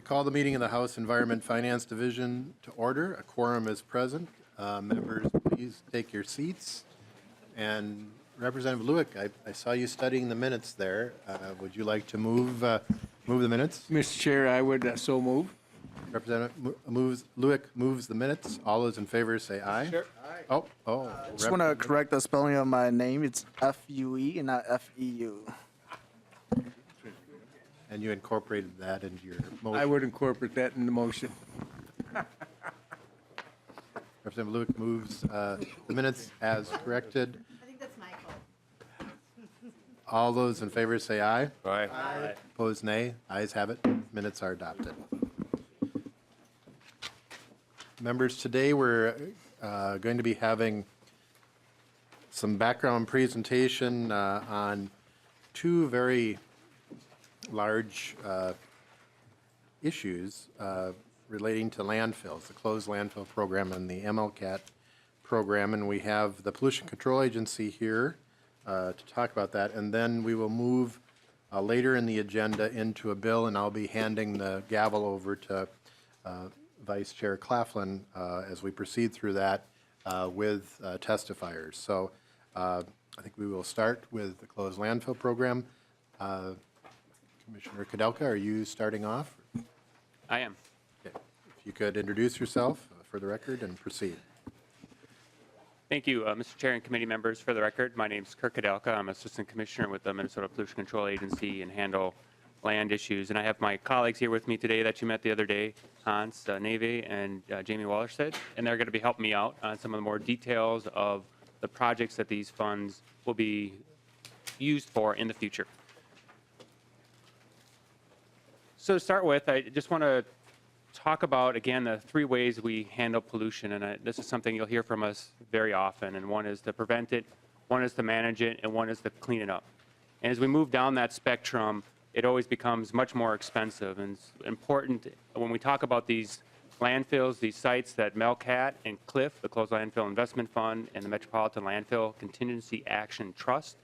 call the meeting of the House Environment Finance Division to order. A quorum is present. Members, please take your seats. And Representative Lewick, I saw you studying the minutes there. Would you like to move the minutes? Mr. Chair, I would so move. Representative Lewick moves the minutes. All those in favor say aye. Sure. Oh. Just want to correct the spelling of my name. It's F-U-E and not F-E-U. And you incorporated that into your motion. I would incorporate that in the motion. Representative Lewick moves the minutes as corrected. I think that's my fault. All those in favor say aye. Aye. Opposed, nay. Ayes have it. Minutes are adopted. Members, today we're going to be having some background presentation on two very large issues relating to landfills, the closed landfill program and the MLCAT program. And we have the Pollution Control Agency here to talk about that. And then we will move later in the agenda into a bill, and I'll be handing the gavel over to Vice Chair Claflin as we proceed through that with testifiers. So I think we will start with the closed landfill program. Commissioner Kudelka, are you starting off? I am. Okay. If you could introduce yourself for the record and proceed. Thank you, Mr. Chair and committee members. For the record, my name is Kirk Kudelka. I'm Assistant Commissioner with the Minnesota Pollution Control Agency and handle land issues. And I have my colleagues here with me today that you met the other day, Hans Neve and Jamie Wallerstedt, and they're going to be helping me out on some of the more details of the projects that these funds will be used for in the future. So to start with, I just want to talk about, again, the three ways we handle pollution. And this is something you'll hear from us very often. And one is to prevent it, one is to manage it, and one is to clean it up. And as we move down that spectrum, it always becomes much more expensive. And it's important when we talk about these landfills, these sites that MLCAT and CLIF, the Closed Landfill Investment Fund, and the Metropolitan Landfill Contingency Action Trust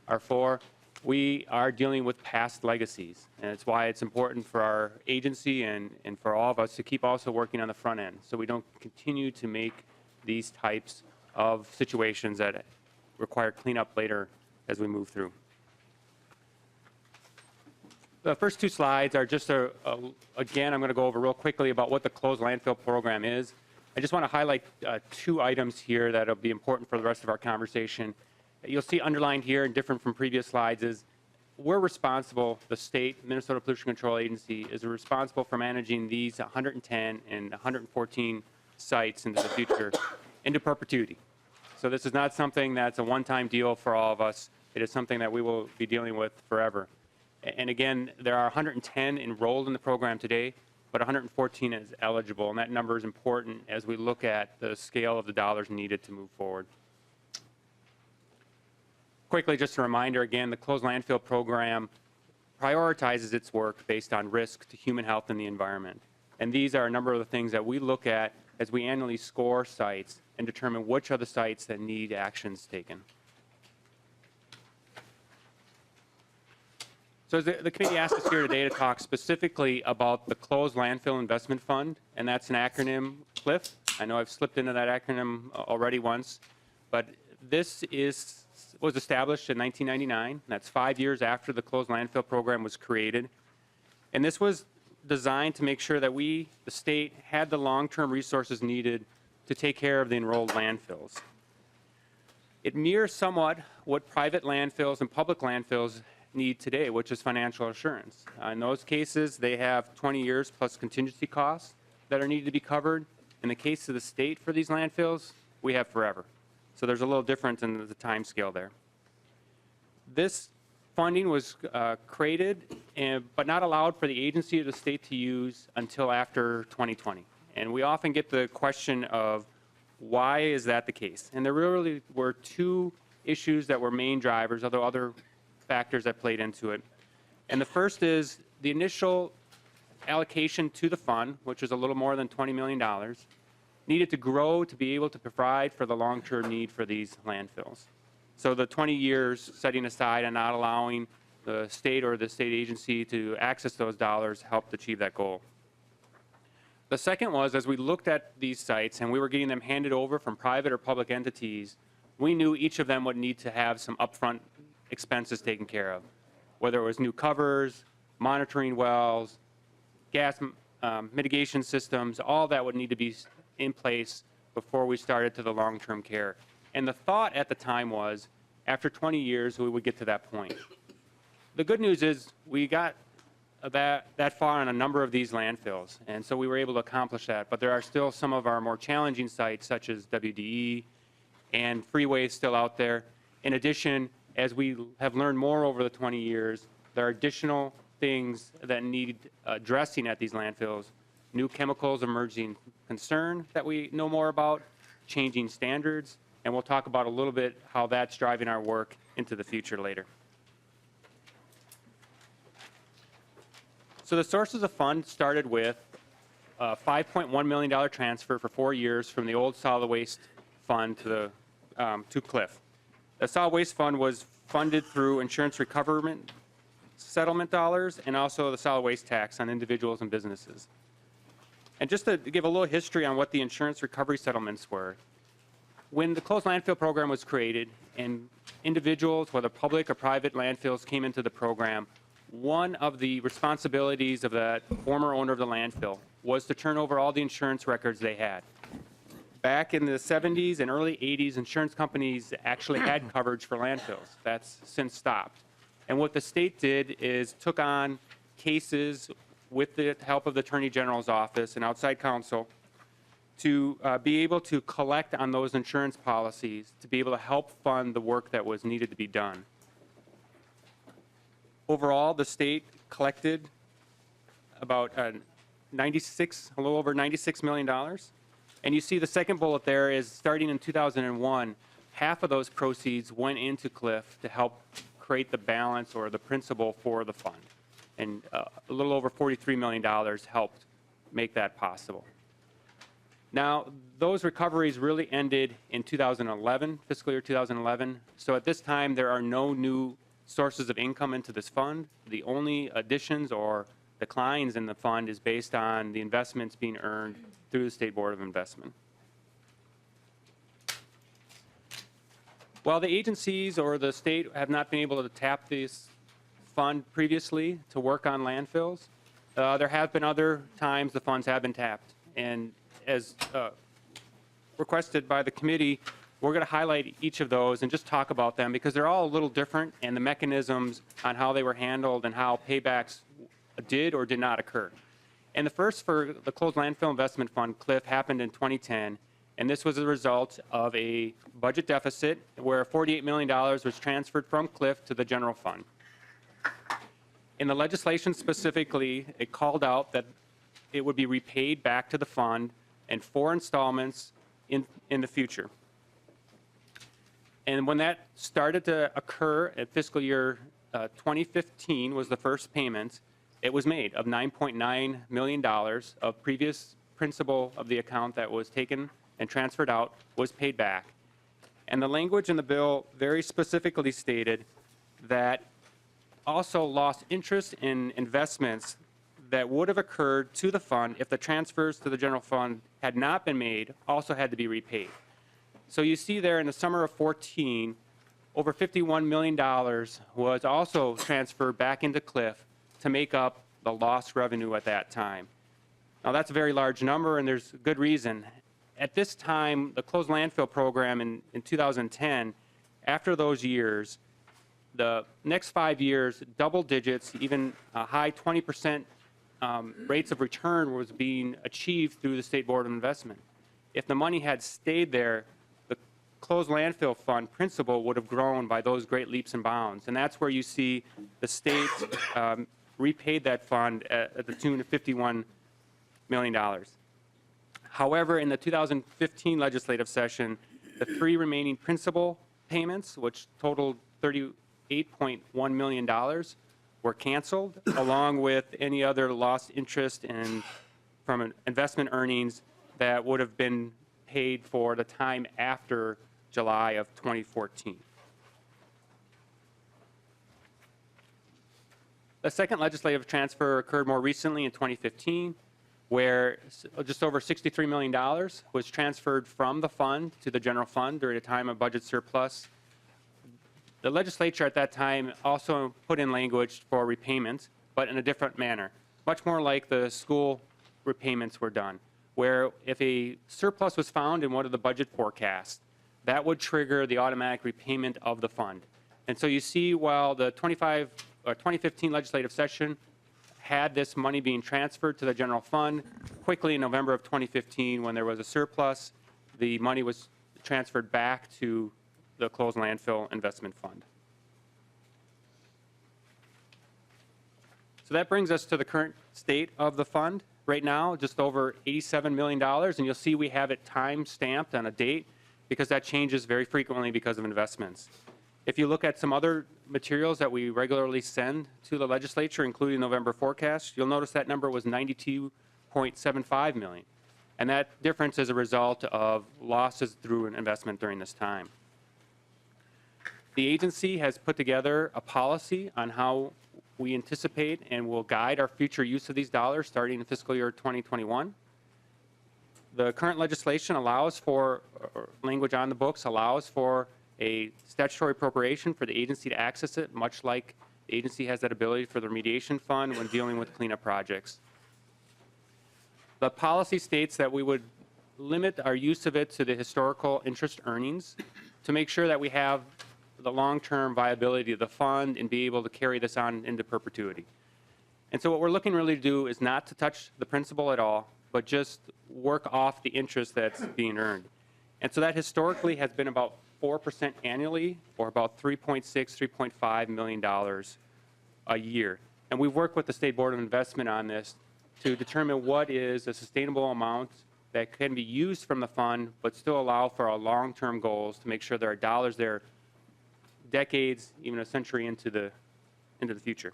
are for. We are dealing with past legacies, and it's why it's important for our agency and for all of us to keep also working on the front end so we don't continue to make these types of situations that require cleanup later as we move through. The first two slides are just, again, I'm going to go over real quickly about what the closed landfill program is. I just want to highlight two items here that will be important for the rest of our conversation. You'll see underlined here and different from previous slides is we're responsible, the state, Minnesota Pollution Control Agency is responsible for managing these 110 and 114 sites into the future into perpetuity. So this is not something that's a one-time deal for all of us. It is something that we will be dealing with forever. And again, there are 110 enrolled in the program today, but 114 is eligible, and that number is important as we look at the scale of the dollars needed to move forward. Quickly, just a reminder, again, the closed landfill program prioritizes its work based on risk to human health and the environment. And these are a number of the things that we look at as we annually score sites and determine which are the sites that need actions taken. So the committee asked us here today to talk specifically about the Closed Landfill Investment Fund, and that's an acronym, CLIF. I know I've slipped into that acronym already once, but this was established in 1999. That's 5 years after the closed landfill program was created. And this was designed to make sure that we, the state, had the long-term resources needed to take care of the enrolled landfills. It mirrors somewhat what private landfills and public landfills need today, which is financial assurance. In those cases, they have 20 years plus contingency costs that are needed to be covered. In the case of the state for these landfills, we have forever. So there's a little difference in the time scale there. This funding was created but not allowed for the agency or the state to use until after 2020. And we often get the question of why is that the case? And there really were two issues that were main drivers, although other factors that played into it. And the first is the initial allocation to the fund, which was a little more than $20 million, needed to grow to be able to provide for the long-term need for these landfills. So the 20 years setting aside and not allowing the state or the state agency to access those dollars helped achieve that goal. The second was, as we looked at these sites and we were getting them handed over from private or public entities, we knew each of them would need to have some upfront expenses taken care of, whether it was new covers, monitoring wells, gas mitigation systems, all that would need to be in place before we started to the long-term care. And the thought at the time was, after 20 years, we would get to that point. The good news is we got that far on a number of these landfills, and so we were able to accomplish that. But there are still some of our more challenging sites, such as WDE and freeways still out there. In addition, as we have learned more over the 20 years, there are additional things that need addressing at these landfills. New chemicals emerging concern that we know more about, changing standards, and we'll talk about a little bit how that's driving our work into the future later. So the sources of funds started with a $5.1 million transfer for 4 years from the old solid waste fund to Cliff. The solid waste fund was funded through insurance recovery settlement dollars and also the solid waste tax on individuals and businesses. And just to give a little history on what the insurance recovery settlements were, when the closed landfill program was created and individuals, whether public or private landfills, came into the program, one of the responsibilities of the former owner of the landfill was to turn over all the insurance records they had. Back in the 70s and early 80s, insurance companies actually had coverage for landfills. That's since stopped. And what the state did is took on cases with the help of the Attorney General's office and outside counsel to be able to collect on those insurance policies to be able to help fund the work that was needed to be done. Overall, the state collected about a little over $96 million. And you see the second bullet there is starting in 2001, half of those proceeds went into Cliff to help create the balance or the principal for the fund. And a little over $43 million helped make that possible. Now, those recoveries really ended in 2011, fiscal year 2011. So at this time, there are no new sources of income into this fund. The only additions or declines in the fund is based on the investments being earned through the State Board of Investment. While the agencies or the state have not been able to tap this fund previously to work on landfills, there have been other times the funds have been tapped. And as requested by the committee, we're going to highlight each of those and just talk about them because they're all a little different, and the mechanisms on how they were handled and how paybacks did or did not occur. And the first for the Closed Landfill Investment Fund, CLIF, happened in 2010, and this was a result of a budget deficit where $48 million was transferred from CLIF to the general fund. In the legislation specifically, it called out that it would be repaid back to the fund in 4 installments in the future. And when that started to occur at fiscal year 2015 was the first payment, it was made of $9.9 million of previous principal of the account that was taken and transferred out was paid back. And the language in the bill very specifically stated that also lost interest in investments that would have occurred to the fund if the transfers to the general fund had not been made also had to be repaid. So you see there in the summer of 14, over $51 million was also transferred back into CLIF to make up the lost revenue at that time. Now that's a very large number and there's good reason. At this time, the closed landfill program in 2010, after those years, the next 5 years, double digits, even a high 20% rates of return was being achieved through the State Board of Investment. If the money had stayed there, the closed landfill fund principal would have grown by those great leaps and bounds. And that's where you see the state repaid that fund at the tune of $51 million. However, in the 2015 legislative session, the 3 remaining principal payments, which totaled $38.1 million, were canceled, along with any other lost interest from investment earnings that would have been paid for the time after July of 2014. The second legislative transfer occurred more recently in 2015. where just over $63 million was transferred from the fund to the general fund during a time of budget surplus. The legislature at that time also put in language for repayment, but in a different manner, much more like the school repayments were done, where if a surplus was found in one of the budget forecasts, that would trigger the automatic repayment of the fund. And so you see, while the 2015 legislative session had this money being transferred to the general fund, quickly in November of 2015, when there was a surplus, the money was transferred back to the closed landfill investment fund. So that brings us to the current state of the fund. Right now, just over $87 million, and you'll see we have it time stamped on a date because that changes very frequently because of investments. If you look at some other materials that we regularly send to the legislature, including November forecast, you'll notice that number was $92.75 million. And that difference is a result of losses through an investment during this time. The agency has put together a policy on how we anticipate and will guide our future use of these dollars starting in fiscal year 2021. The current legislation allows for, or language on the books allows for a statutory appropriation for the agency to access it, much like the agency has that ability for the remediation fund when dealing with cleanup projects. The policy states that we would limit our use of it to the historical interest earnings to make sure that we have the long-term viability of the fund and be able to carry this on into perpetuity. And so what we're looking really to do is not to touch the principal at all, but just work off the interest that's being earned. And so that historically has been about 4% annually, or about $3.6, $3.5 million a year. And we've worked with the State Board of Investment on this to determine what is a sustainable amount that can be used from the fund, but still allow for our long-term goals to make sure there are dollars there decades, even a century into the future.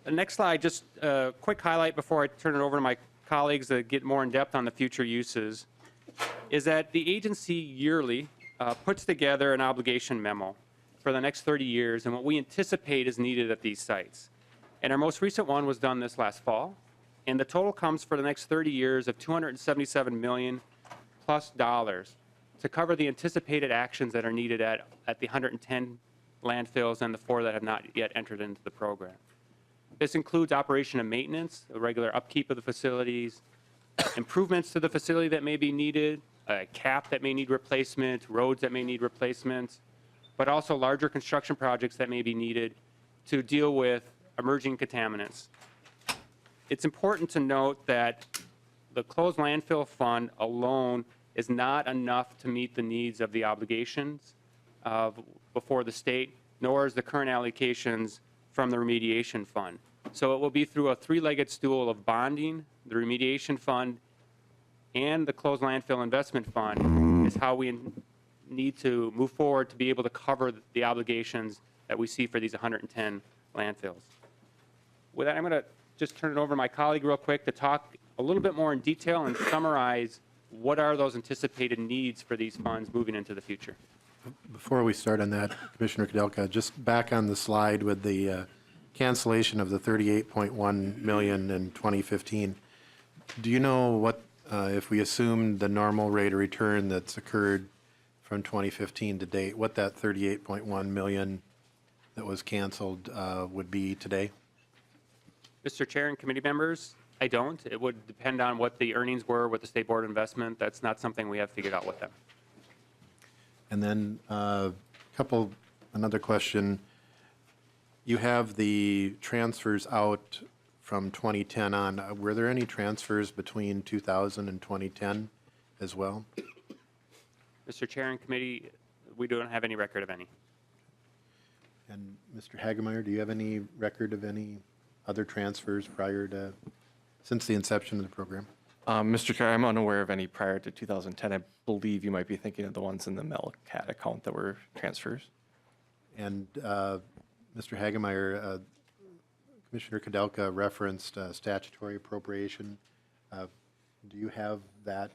The next slide, just a quick highlight before I turn it over to my colleagues to get more in depth on the future uses, is that the agency yearly puts together an obligation memo for the next 30 years and what we anticipate is needed at these sites. And our most recent one was done this last fall, and the total comes for the next 30 years of $277 million plus dollars to cover the anticipated actions that are needed at the 110 landfills and the 4 that have not yet entered into the program. This includes operation and maintenance, the regular upkeep of the facilities, improvements to the facility that may be needed, a cap that may need replacement, roads that may need replacement, but also larger construction projects that may be needed to deal with emerging contaminants. It's important to note that the closed landfill fund alone is not enough to meet the needs of the obligations before the state, nor is the current allocations from the remediation fund. So it will be through a 3-legged stool of bonding, the remediation fund, and the closed landfill investment fund is how we need to move forward to be able to cover the obligations that we see for these 110 landfills. With that, I'm going to just turn it over to my colleague real quick to talk a little bit more in detail and summarize what are those anticipated needs for these funds moving into the future. Before we start on that, Commissioner Kudelka, just back on the slide with the cancellation of the $38.1 million in 2015, do you know what, if we assume the normal rate of return that's occurred from 2015 to date, what that $38.1 million that was canceled would be today? Mr. Chair and committee members, I don't. It would depend on what the earnings were with the State Board of Investment. That's not something we have figured out with them. And then another question. You have the transfers out from 2010 on. Were there any transfers between 2000 and 2010 as well? Mr. Chair and committee, we don't have any record of any. And Mr. Hagemeyer, do you have any record of any other transfers since the inception of the program? Mr. Chair, I'm unaware of any prior to 2010. I believe you might be thinking of the ones in the Melcat account that were transfers. And Mr. Hagemeyer, Commissioner Kudelka referenced statutory appropriation. Do you have that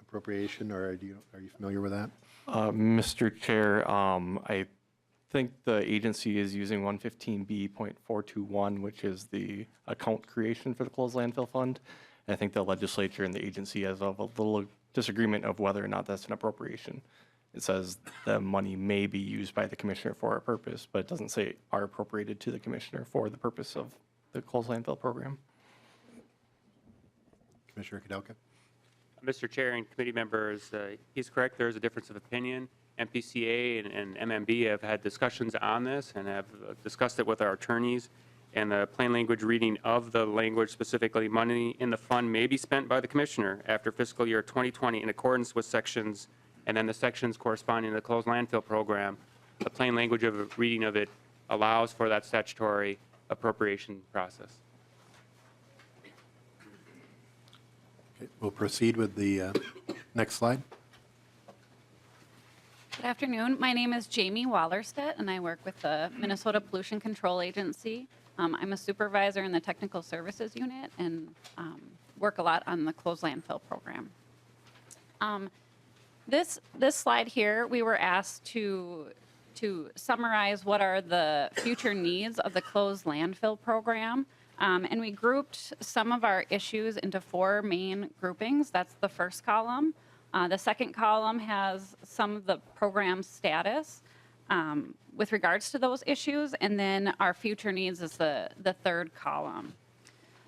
appropriation, or are you familiar with that? Mr. Chair, I think the agency is using 115B.421, which is the account creation for the closed landfill fund. And I think the legislature and the agency has a little disagreement of whether or not that's an appropriation. It says the money may be used by the commissioner for a purpose, but it doesn't say are appropriated to the commissioner for the purpose of the closed landfill program. Commissioner Kudelka? Mr. Chair and committee members, he's correct. There is a difference of opinion. MPCA and MMB have had discussions on this and have discussed it with our attorneys. And the plain language reading of the language, specifically money in the fund may be spent by the commissioner after fiscal year 2020 in accordance with sections, and then the sections corresponding to the closed landfill program. The plain language of reading of it allows for that statutory appropriation process. Okay, we'll proceed with the next slide. Good afternoon. My name is Jamie Wallerstedt, and I work with the Minnesota Pollution Control Agency. I'm a supervisor in the Technical Services Unit and work a lot on the closed landfill program. This slide here, we were asked to summarize what are the future needs of the closed landfill program. And we grouped some of our issues into 4 main groupings. That's the first column. The second column has some of the program status with regards to those issues, and then our future needs is the third column.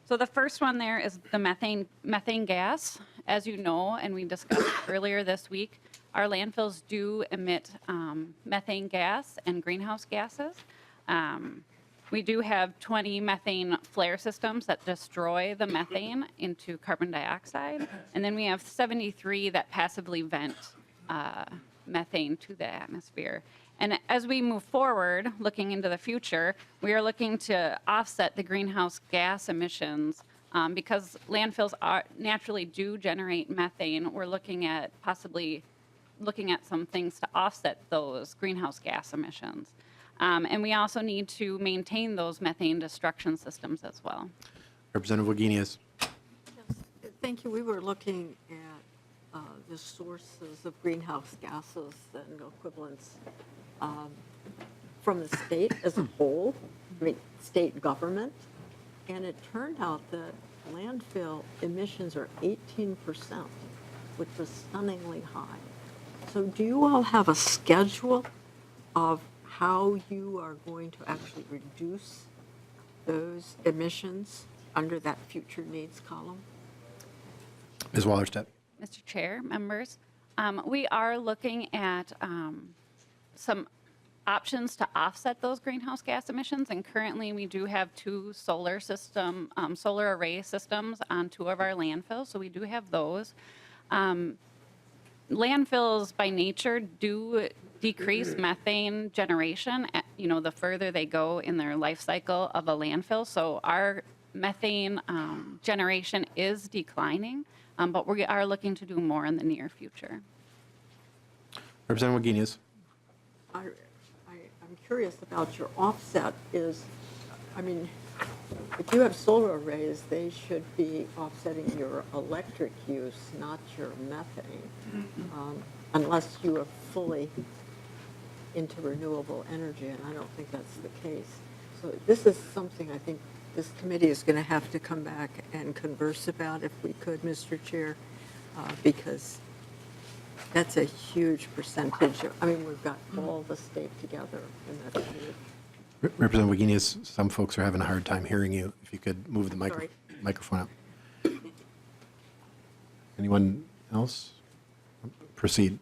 So the first one there is the methane gas. As you know, and we discussed earlier this week, our landfills do emit methane gas and greenhouse gases. We do have 20 methane flare systems that destroy the methane into carbon dioxide, and then we have 73 that passively vent methane to the atmosphere. And as we move forward, looking into the future, we are looking to offset the greenhouse gas emissions because landfills naturally do generate methane. We're looking at possibly looking at some things to offset those greenhouse gas emissions. And we also need to maintain those methane destruction systems as well. Representative Wagenius. Thank you. We were looking at the sources of greenhouse gases and equivalents from the state as a whole, I mean, state government. And it turned out that landfill emissions are 18%, which was stunningly high. So do you all have a schedule of how you are going to actually reduce those emissions under that future needs column? Ms. Wallerstedt. Mr. Chair, members, we are looking at some options to offset those greenhouse gas emissions, and currently we do have 2 solar array systems on 2 of our landfills, so we do have those. Landfills by nature do decrease methane generation, the further they go in their life cycle of a landfill. So our methane generation is declining, but we are looking to do more in the near future. Representative Wagenius. I'm curious about your offset is, I mean, if you have solar arrays, they should be offsetting your electric use, not your methane, unless you are fully into renewable energy, and I don't think that's the case. So this is something I think this committee is going to have to come back and converse about if we could, Mr. Chair, because that's a huge percentage. I mean, we've got all the state together, and that's huge. Representative Wagenius, some folks are having a hard time hearing you. If you could move the Sorry. microphone up. Anyone else? Proceed.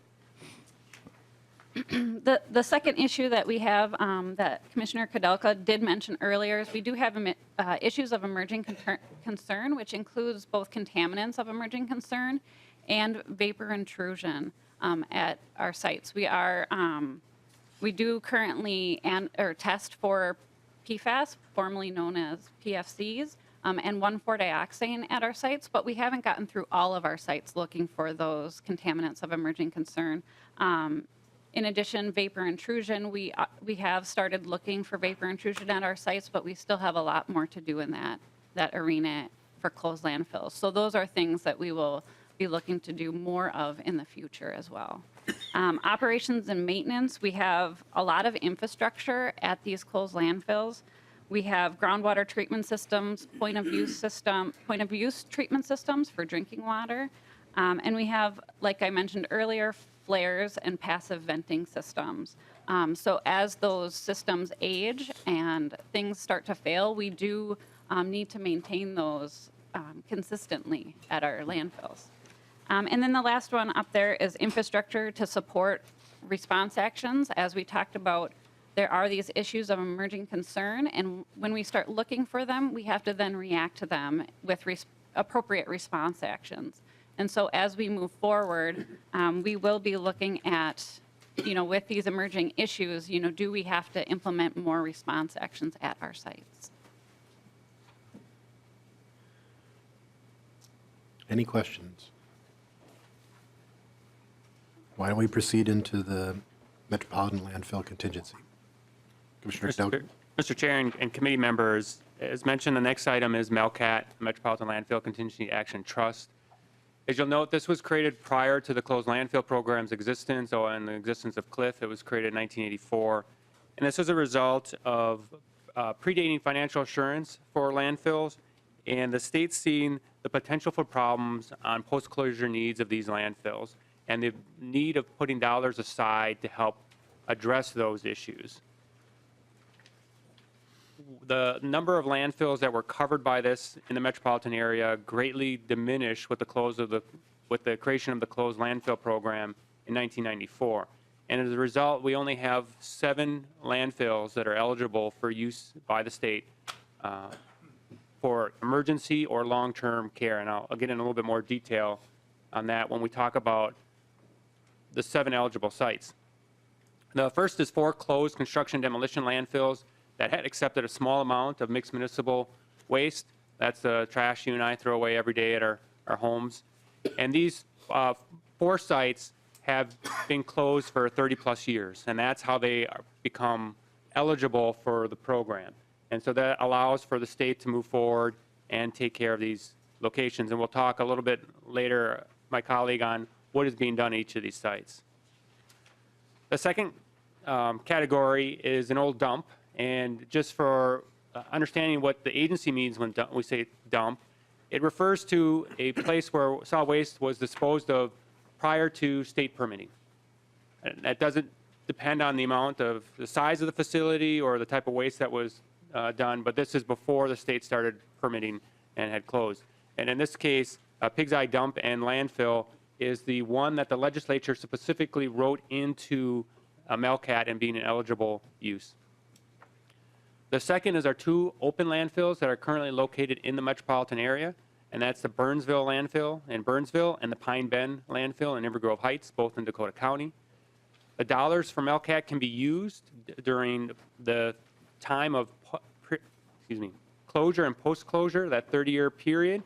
The second issue that we have that Commissioner Kudelka did mention earlier is we do have issues of emerging concern, which includes both contaminants of emerging concern and vapor intrusion at our sites. We do currently test for PFAS, formerly known as PFCs, and 1,4-dioxane at our sites, but we haven't gotten through all of our sites looking for those contaminants of emerging concern. In addition, vapor intrusion, we have started looking for vapor intrusion at our sites, but we still have a lot more to do in that arena for closed landfills. So those are things that we will be looking to do more of in the future as well. Operations and maintenance, we have a lot of infrastructure at these closed landfills. We have groundwater treatment systems, point of use treatment systems for drinking water. And we have, like I mentioned earlier, flares and passive venting systems. So as those systems age and things start to fail, we do need to maintain those consistently at our landfills. And then the last one up there is infrastructure to support response actions. As we talked about, there are these issues of emerging concern, and when we start looking for them, we have to then react to them with appropriate response actions. And so as we move forward, we will be looking at, with these emerging issues, do we have to implement more response actions at our sites? Any questions? Why don't we proceed into the Metropolitan Landfill Contingency? Commissioner Stout. Mr. Chair and committee members, as mentioned, the next item is MELCAT, Metropolitan Landfill Contingency Action Trust. As you'll note, this was created prior to the closed landfill program's existence and the existence of CLIF. It was created in 1984. And this is a result of predating financial assurance for landfills and the state seeing the potential for problems on post-closure needs of these landfills and the need of putting dollars aside to help address those issues. The number of landfills that were covered by this in the metropolitan area greatly diminished with the creation of the closed landfill program in 1994. And as a result, we only have 7 landfills that are eligible for use by the state for emergency or long-term care. And I'll get in a little bit more detail on that when we talk about the 7 eligible sites. The first is 4 closed construction demolition landfills that had accepted a small amount of mixed municipal waste. That's the trash you and I throw away every day at our homes. And these 4 sites have been closed for 30-plus years, and that's how they become eligible for the program. And so that allows for the state to move forward and take care of these locations. And we'll talk a little bit later, my colleague, on what is being done at each of these sites. The second category is an old dump. And just for understanding what the agency means when we say dump, it refers to a place where solid waste was disposed of prior to state permitting. And that doesn't depend on the amount of the size of the facility or the type of waste that was done, but this is before the state started permitting and had closed. And in this case, Pig's Eye Dump and Landfill is the one that the legislature specifically wrote into MELCAT and being an eligible use. The second is our 2 open landfills that are currently located in the metropolitan area, and that's the Burnsville landfill in Burnsville and the Pine Bend landfill in Inver Grove Heights, both in Dakota County. The dollars from MELCAT can be used during the time of closure and post-closure, that 30-year period,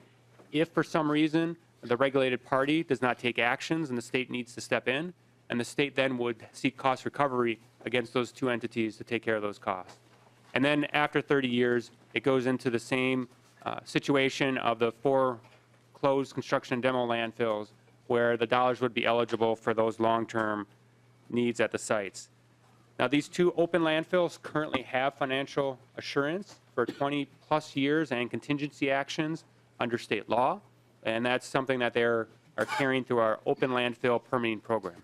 if for some reason the regulated party does not take actions and the state needs to step in, and the state then would seek cost recovery against those 2 entities to take care of those costs. And then after 30 years, it goes into the same situation of the 4 closed construction and demo landfills where the dollars would be eligible for those long-term needs at the sites. Now, these 2 open landfills currently have financial assurance for 20-plus years and contingency actions under state law, and that's something that they are carrying through our open landfill permitting program.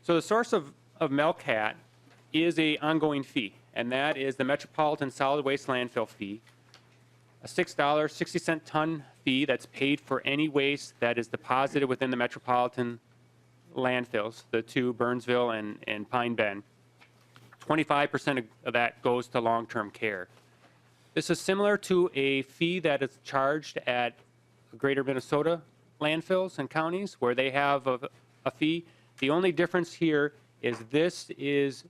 So the source of MELCAT is an ongoing fee, and that is the Metropolitan Solid Waste Landfill fee, a $6.60 ton fee that's paid for any waste that is deposited within the metropolitan landfills, the 2, Burnsville and Pine Bend. 25% of that goes to long-term care. This is similar to a fee that is charged at greater Minnesota landfills and counties where they have a fee. The only difference here is this is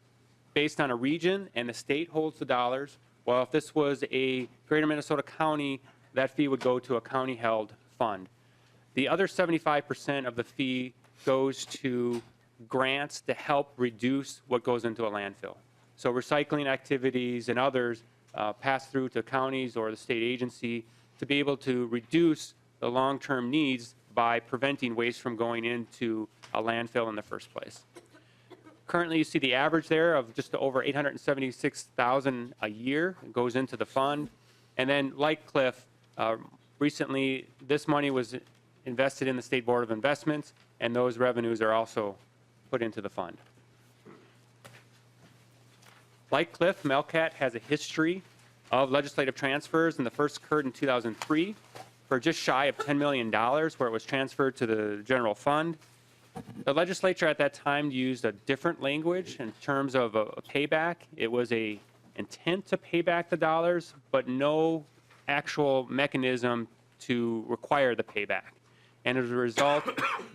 based on a region, and the state holds the dollars. Well, if this was a greater Minnesota county, that fee would go to a county-held fund. The other 75% of the fee goes to grants to help reduce what goes into a landfill. So recycling activities and others pass through to counties or the state agency to be able to reduce the long-term needs by preventing waste from going into a landfill in the first place. Currently, you see the average there of just over $876,000 a year goes into the fund. And then, like Cliff, recently this money was invested in the State Board of Investments, and those revenues are also put into the fund. Like Cliff, Melcat has a history of legislative transfers, and the first occurred in 2003 for just shy of $10 million, where it was transferred to the general fund. The legislature at that time used a different language in terms of a payback. It was a intent to pay back the dollars, but no actual mechanism to require the payback. And as a result,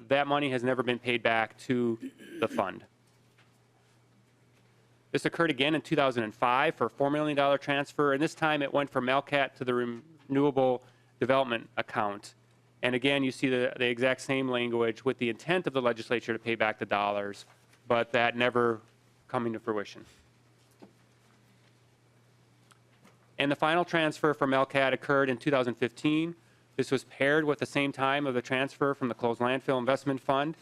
that money has never been paid back to the fund. This occurred again in 2005 for a $4 million transfer, and this time it went from Melcat to the Renewable Development Account. And again, you see the exact same language with the intent of the legislature to pay back the dollars, but that never coming to fruition. And the final transfer from Melcat occurred in 2015. This was paired with the same time of the transfer from the Closed Landfill Investment Fund,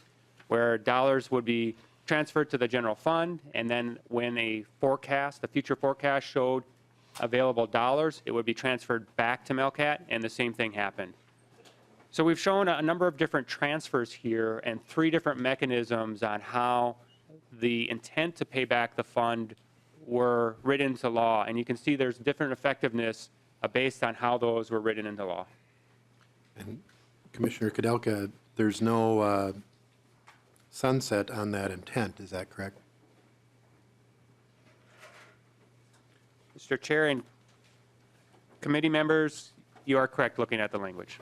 where dollars would be transferred to the general fund, and then when a future forecast showed available dollars, it would be transferred back to Melcat, and the same thing happened. So we've shown a number of different transfers here and 3 different mechanisms on how the intent to pay back the fund were written into law, and you can see there's different effectiveness based on how those were written into law. And Commissioner Kudelka, there's no sunset on that intent, is that correct? Mr. Chair and committee members, you are correct looking at the language.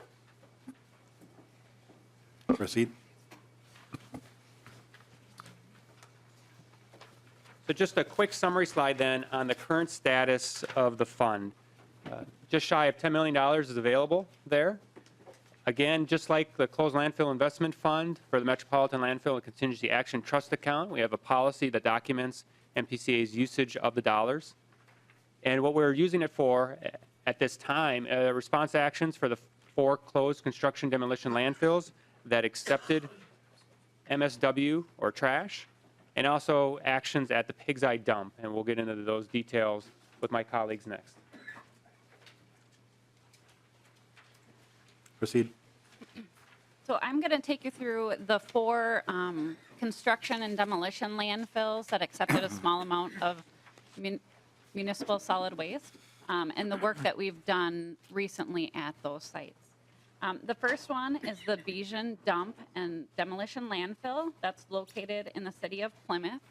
Proceed. So just a quick summary slide then on the current status of the fund. Just shy of $10 million is available there. Again, just like the Closed Landfill Investment Fund for the Metropolitan Landfill and Contingency Action Trust Account, we have a policy that documents MPCA's usage of the dollars. And what we're using it for at this time, response actions for the 4 closed construction demolition landfills that accepted MSW or trash, and also actions at the Pig's Eye dump. And we'll get into those details with my colleagues next. Proceed. So I'm going to take you through the 4 construction and demolition landfills that accepted a small amount of municipal solid waste and the work that we've done recently at those sites. The first one is the Bijan Dump and Demolition Landfill that's located in the city of Plymouth.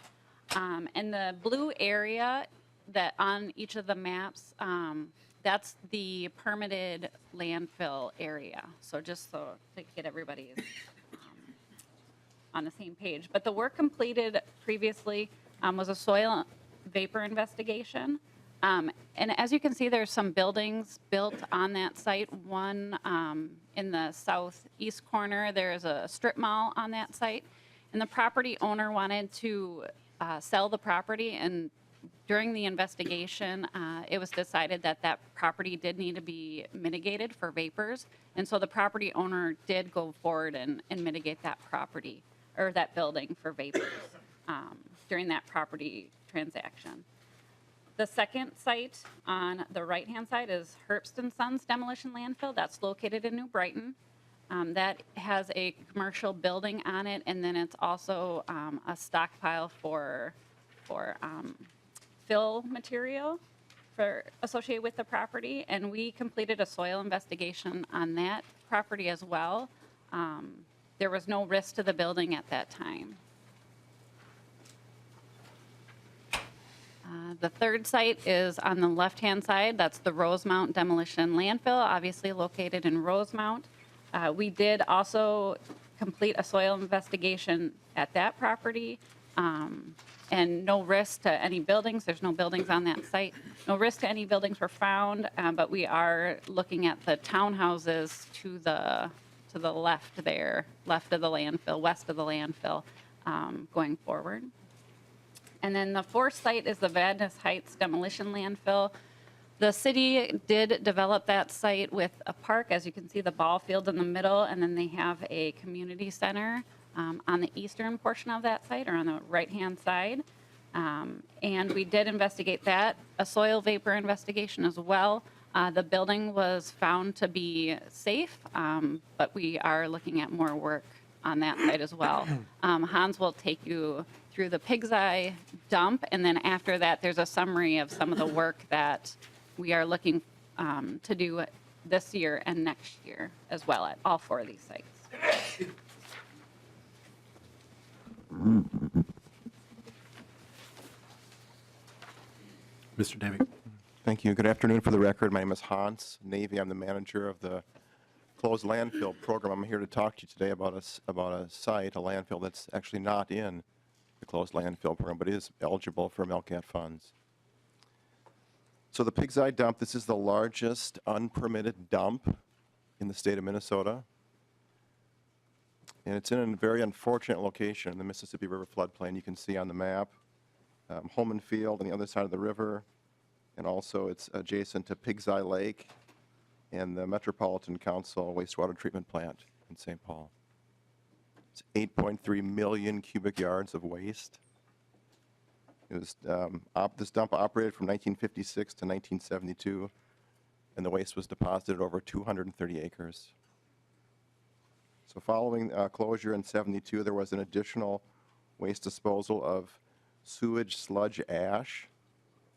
And the blue area that on each of the maps, that's the permitted landfill area. So just so to get everybody on the same page. But the work completed previously was a soil vapor investigation. And as you can see, there's some buildings built on that site. One in the southeast corner, there's a strip mall on that site. And the property owner wanted to sell the property, and during the investigation, it was decided that that property did need to be mitigated for vapors. And so the property owner did go forward and mitigate that property, or that building, for vapors during that property transaction. The second site on the right-hand side is Herbst & Sons Demolition Landfill. That's located in New Brighton. That has a commercial building on it, and then it's also a stockpile for fill material associated with the property. And we completed a soil investigation on that property as well. There was no risk to the building at that time. The third site is on the left-hand side. That's the Rosemount Demolition Landfill, obviously located in Rosemount. We did also complete a soil investigation at that property, and no risk to any buildings. There's no buildings on that site. No risk to any buildings were found, but we are looking at the townhouses to the left there, left of the landfill, west of the landfill, going forward. And then the fourth site is the Vadnais Heights Demolition Landfill. The city did develop that site with a park, as you can see the ball field in the middle, and then they have a community center on the eastern portion of that site, or on the right-hand side. And we did investigate that, a soil vapor investigation as well. The building was found to be safe, but we are looking at more work on that site as well. Hans will take you through the Pig's Eye dump, and then after that, there's a summary of some of the work that we are looking to do this year and next year as well at all 4 of these sites. Mr. Davick. Thank you. Good afternoon. For the record, my name is Hans Navy. I'm the manager of the closed landfill program. I'm here to talk to you today about a site, a landfill that's actually not in the closed landfill program, but is eligible for MLCAT funds. So the Pig's Eye dump, this is the largest unpermitted dump in the state of Minnesota. And it's in a very unfortunate location in the Mississippi River floodplain. You can see on the map, Holman Field on the other side of the river, and also it's adjacent to Pig's Eye Lake and the Metropolitan Council wastewater treatment plant in St. Paul. It's 8.3 million cubic yards of waste. It was, this dump operated from 1956 to 1972, and the waste was deposited over 230 acres. So following closure in 72, there was an additional waste disposal of sewage sludge ash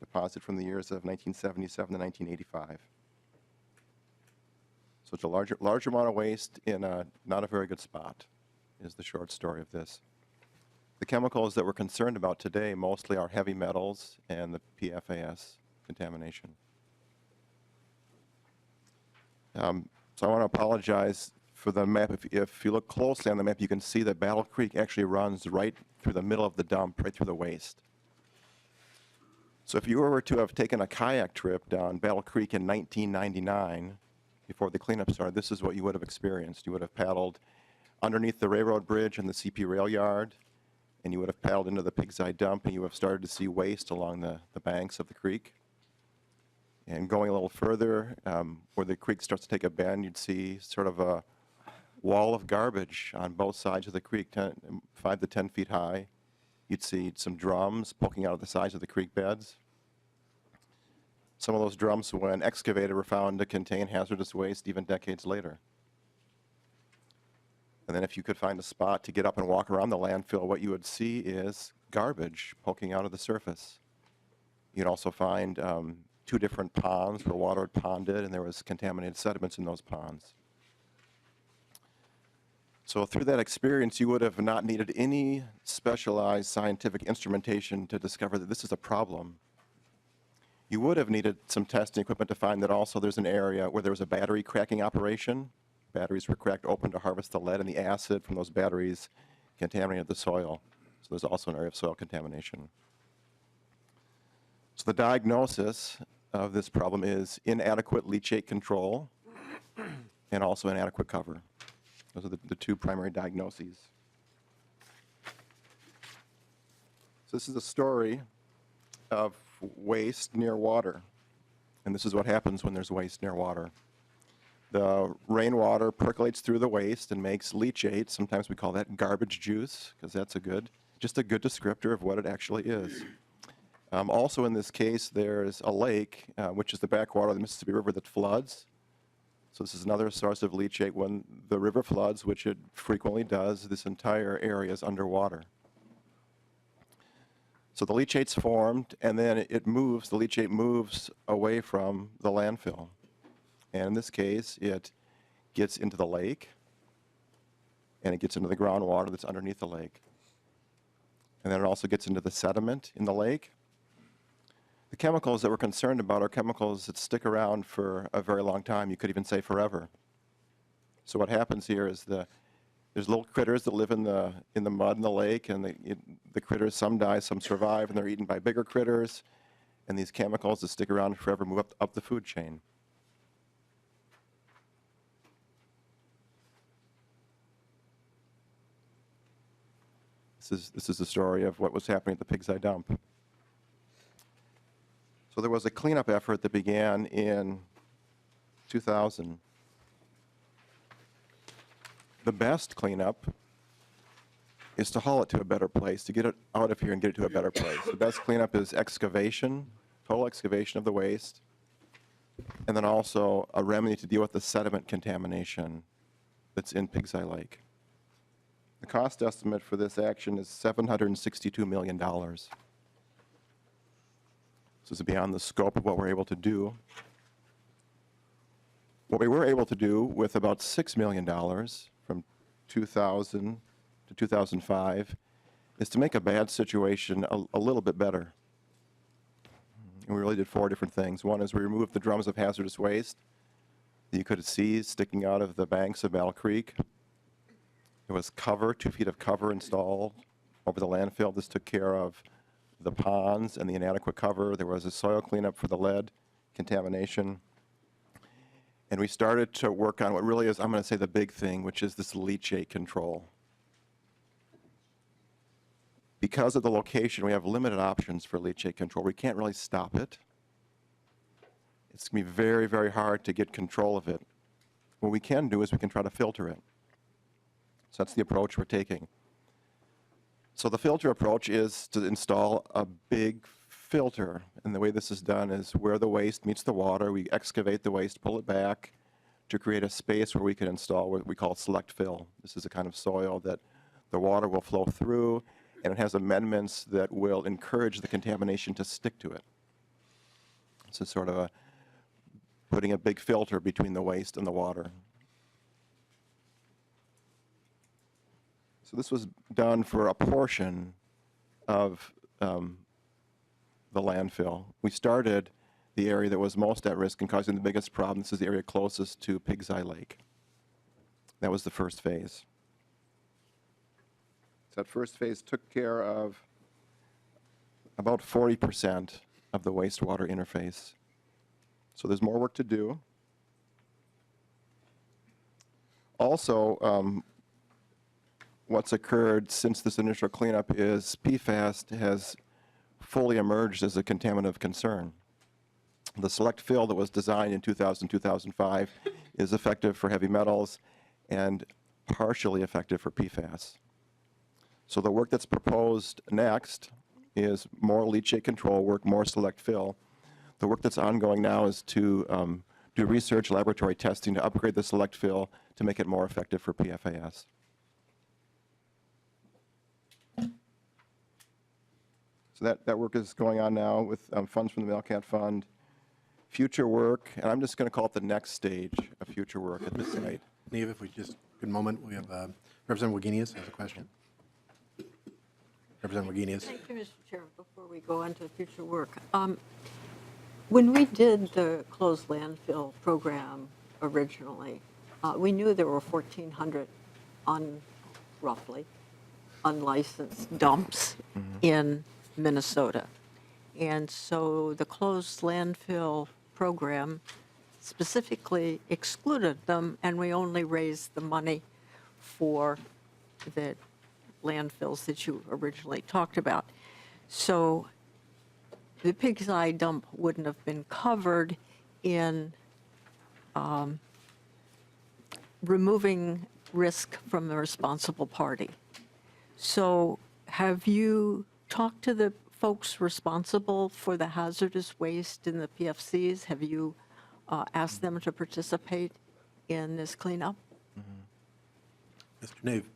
deposited from the years of 1977 to 1985. So it's a larger amount of waste in not a very good spot, is the short story of this. The chemicals that we're concerned about today mostly are heavy metals and the PFAS contamination. So I want to apologize for the map. If you look closely on the map, you can see that Battle Creek actually runs right through the middle of the dump, right through the waste. So if you were to have taken a kayak trip down Battle Creek in 1999, before the cleanup started, this is what you would have experienced. You would have paddled underneath the railroad bridge and the CP rail yard, and you would have paddled into the Pig's Eye dump, and you would have started to see waste along the banks of the creek. And going a little further, where the creek starts to take a bend, you'd see sort of a wall of garbage on both sides of the creek, 5 to 10 feet high. You'd see some drums poking out of the sides of the creek beds. Some of those drums, when excavated, were found to contain hazardous waste even decades later. And then if you could find a spot to get up and walk around the landfill, what you would see is garbage poking out of the surface. You'd also find 2 different ponds where water had ponded, and there was contaminated sediments in those ponds. So through that experience, you would have not needed any specialized scientific instrumentation to discover that this is a problem. You would have needed some testing equipment to find that also there's an area where there was a battery cracking operation. Batteries were cracked open to harvest the lead and the acid from those batteries contaminated the soil. So there's also an area of soil contamination. So the diagnosis of this problem is inadequate leachate control and also inadequate cover. Those are the 2 primary diagnoses. So this is a story of waste near water. And this is what happens when there's waste near water. The rainwater percolates through the waste and makes leachate. Sometimes we call that garbage juice, because that's just a good descriptor of what it actually is. Also in this case, there's a lake, which is the backwater of the Mississippi River that floods. So this is another source of leachate. When the river floods, which it frequently does, this entire area is underwater. So the leachate's formed, and then the leachate moves away from the landfill. And in this case, it gets into the lake, and it gets into the groundwater that's underneath the lake. And then it also gets into the sediment in the lake. The chemicals that we're concerned about are chemicals that stick around for a very long time. You could even say forever. So what happens here is there's little critters that live in the mud in the lake, and the critters, some die, some survive, and they're eaten by bigger critters. And these chemicals that stick around forever move up the food chain. This is the story of what was happening at the Pig's Eye dump. So So there was a cleanup effort that began in 2000. The best cleanup is to haul it to a better place, to get it out of here and get it to a better place. The best cleanup is excavation, total excavation of the waste, and then also a remedy to deal with the sediment contamination that's in Pig's Eye Lake. The cost estimate for this action is $762 million. This is beyond the scope of what we're able to do. What we were able to do with about $6 million from 2000 to 2005 is to make a bad situation a little bit better. And we really did 4 different things. One is we removed the drums of hazardous waste that you could see sticking out of the banks of Battle Creek. There was cover, 2 feet of cover installed over the landfill. This took care of the ponds and the inadequate cover. There was a soil cleanup for the lead contamination. And we started to work on what really is, I'm going to say, the big thing, which is this leachate control. Because of the location, we have limited options for leachate control. We can't really stop it. It's going to be very, very hard to get control of it. What we can do is we can try to filter it. So that's the approach we're taking. So the filter approach is to install a big filter. And the way this is done is where the waste meets the water, we excavate the waste, pull it back to create a space where we can install what we call select fill. This is a kind of soil that the water will flow through, and it has amendments that will encourage the contamination to stick to it. So it's sort of putting a big filter between the waste and the water. So this was done for a portion of the landfill. We started the area that was most at risk and causing the biggest problem. This is the area closest to Pig's Eye Lake. That was the first phase. So that first phase took care of about 40% of the wastewater interface. So there's more work to do. Also, what's occurred since this initial cleanup is PFAS has fully emerged as a contaminant of concern. The select fill that was designed in 2000-2005 is effective for heavy metals and partially effective for PFAS. So the work that's proposed next is more leachate control work, more select fill. The work that's ongoing now is to do research, laboratory testing to upgrade the select fill to make it more effective for PFAS. So that work is going on now with funds from the Melcat Fund. Future work, and I'm just going to call it the next stage of future work at this site. Neve, if we just, good moment, we have Representative Wagenius has a question. Representative Wagenius. Thank you, Mr. Chair. Before we go on to future work, when we did the closed landfill program originally, we knew there were 1,400 roughly unlicensed dumps in Minnesota. And so the closed landfill program specifically excluded them, and we only raised the money for the landfills that you originally talked about. So the Pig's Eye dump wouldn't have been covered in removing risk from the responsible party. So have you talked to the folks responsible for the hazardous waste in the PFCs? Have you asked them to participate in this cleanup? Mr. Nave.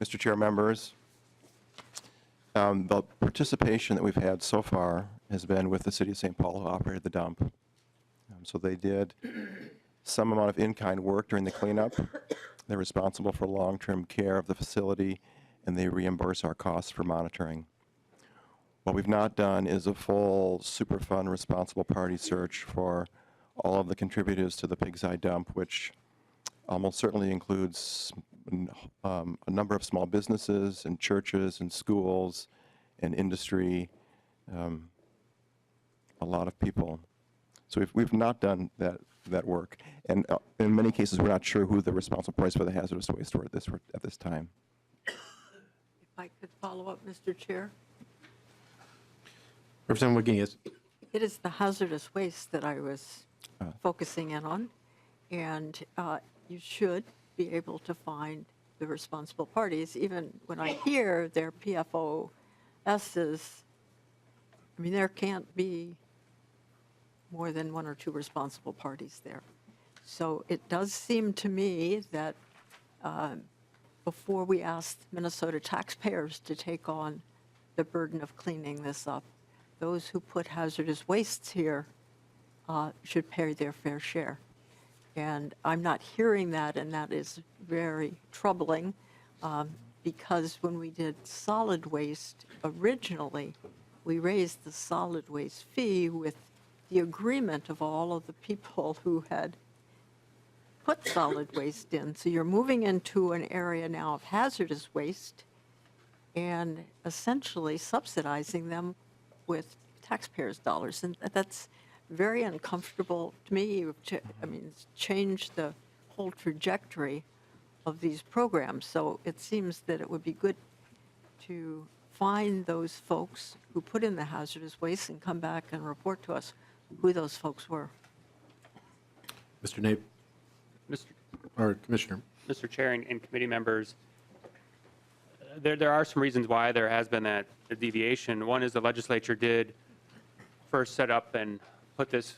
Mr. Chair, members, the participation that we've had so far has been with the City of St. Paul, who operated the dump. So they did some amount of in-kind work during the cleanup. They're responsible for long-term care of the facility, and they reimburse our costs for monitoring. What we've not done is a full Superfund responsible party search for all of the contributors to the Pig's Eye dump, which almost certainly includes a number of small businesses and churches and schools and industry, a lot of people. So we've not done that work. And in many cases, we're not sure who the responsible parties for the hazardous waste were at this time. If I could follow up, Mr. Chair? Representative Wagenius. It is the hazardous waste that I was focusing in on, and you should be able to find the responsible parties, even when I hear their PFOSs. I mean, there can't be more than one or two responsible parties there. So it does seem to me that before we ask Minnesota taxpayers to take on the burden of cleaning this up, those who put hazardous wastes here should pay their fair share. And I'm not hearing that, and that is very troubling because when we did solid waste originally, we raised the solid waste fee with the agreement of all of the people who had put solid waste in. So you're moving into an area now of hazardous waste and essentially subsidizing them with taxpayers' dollars. And that's very uncomfortable to me. I mean, it's changed the whole trajectory of these programs. So it seems that it would be good to find those folks who put in the hazardous waste and come back and report to us who those folks were. Mr. Nate, Mr. or Commissioner. Mr. Chair and committee members, there are some reasons why there has been that deviation. One is the legislature did first set up and put this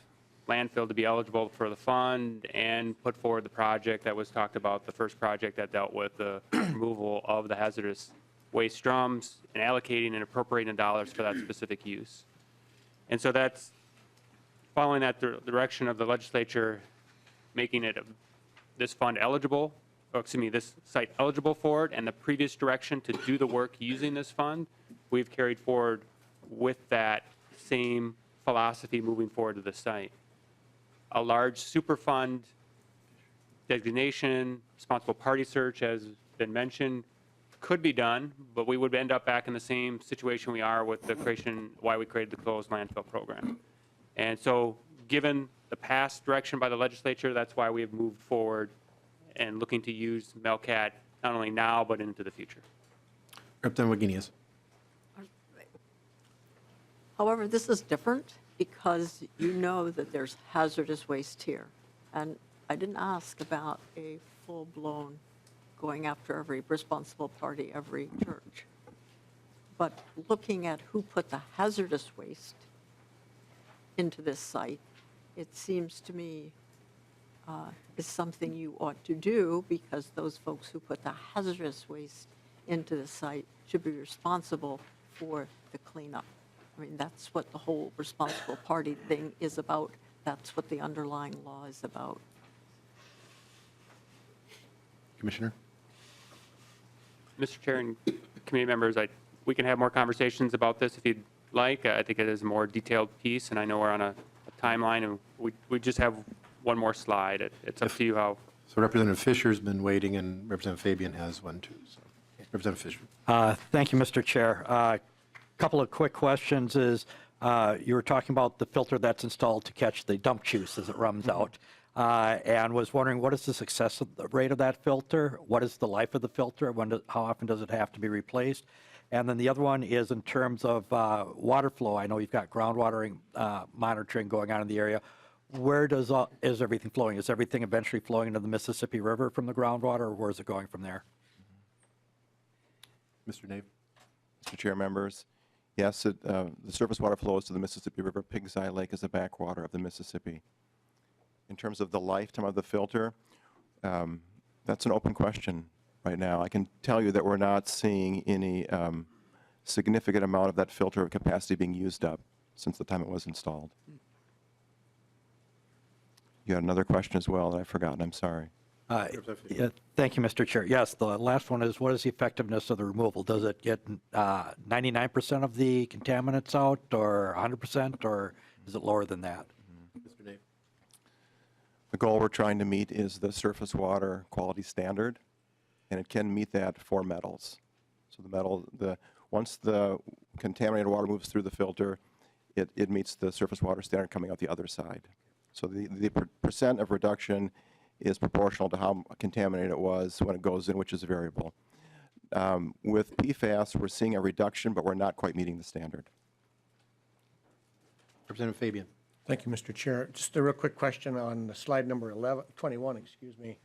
landfill to be eligible for the fund and put forward the project that was talked about, the first project that dealt with the removal of the hazardous waste drums and allocating and appropriating dollars for that specific use. And so that's following that direction of the legislature, making it this fund eligible, or excuse me, this site eligible for it, and the previous direction to do the work using this fund, we've carried forward with that same philosophy moving forward to the site. A large Superfund designation, responsible party search, as been mentioned, could be done, but we would end up back in the same situation we are with the creation, why we created the closed landfill program. And so given the past direction by the legislature, that's why we have moved forward and looking to use Melcat not only now, but into the future. Representative Wagenius. However, this is different because you know that there's hazardous waste here. And I didn't ask about a full-blown going after every responsible party, every church. But looking at who put the hazardous waste into this site, it seems to me is something you ought to do because those folks who put the hazardous waste into the site should be responsible for the cleanup. I mean, that's what the whole responsible party thing is about. That's what the underlying law is about. Commissioner. Mr. Chair and committee members, we can have more conversations about this if you'd like. I think it is a more detailed piece, and I know we're on a timeline, and we just have one more slide. It's up to you how. So Representative Fisher's been waiting, and Representative Fabian has one too. So, Representative Fisher. Thank you, Mr. Chair. Couple of quick questions is, you were talking about the filter that's installed to catch the dump juice as it runs out, and was wondering what is the success rate of that filter? What is the life of the filter? How often does it have to be replaced? And then the other one is in terms of water flow. I know you've got groundwater monitoring going on in the area. Where is everything flowing? Is everything eventually flowing into the Mississippi River from the groundwater, or where is it going from there? Mr. Nave. Mr. Chair, members, yes, the surface water flows to the Mississippi River. Pig's Eye Lake is a backwater of the Mississippi. In terms of the lifetime of the filter, that's an open question right now. I can tell you that we're not seeing any significant amount of that filter capacity being used up since the time it was installed. You had another question as well that I've forgotten. I'm sorry. Yeah, thank you, Mr. Chair. Yes, the last one is, what is the effectiveness of the removal? Does it get 99% of the contaminants out, or 100%, or is it lower than that? Mr. Nave. The goal we're trying to meet is the surface water quality standard, and it can meet that for metals. So once the contaminated water moves through the filter, it meets the surface water standard coming out the other side. So the percent of reduction is proportional to how contaminated it was when it goes in, which is a variable. With PFAS, we're seeing a reduction, but we're not quite meeting the standard. Representative Fabian. Thank you, Mr. Chair. Just a real quick question on slide number 21, excuse me.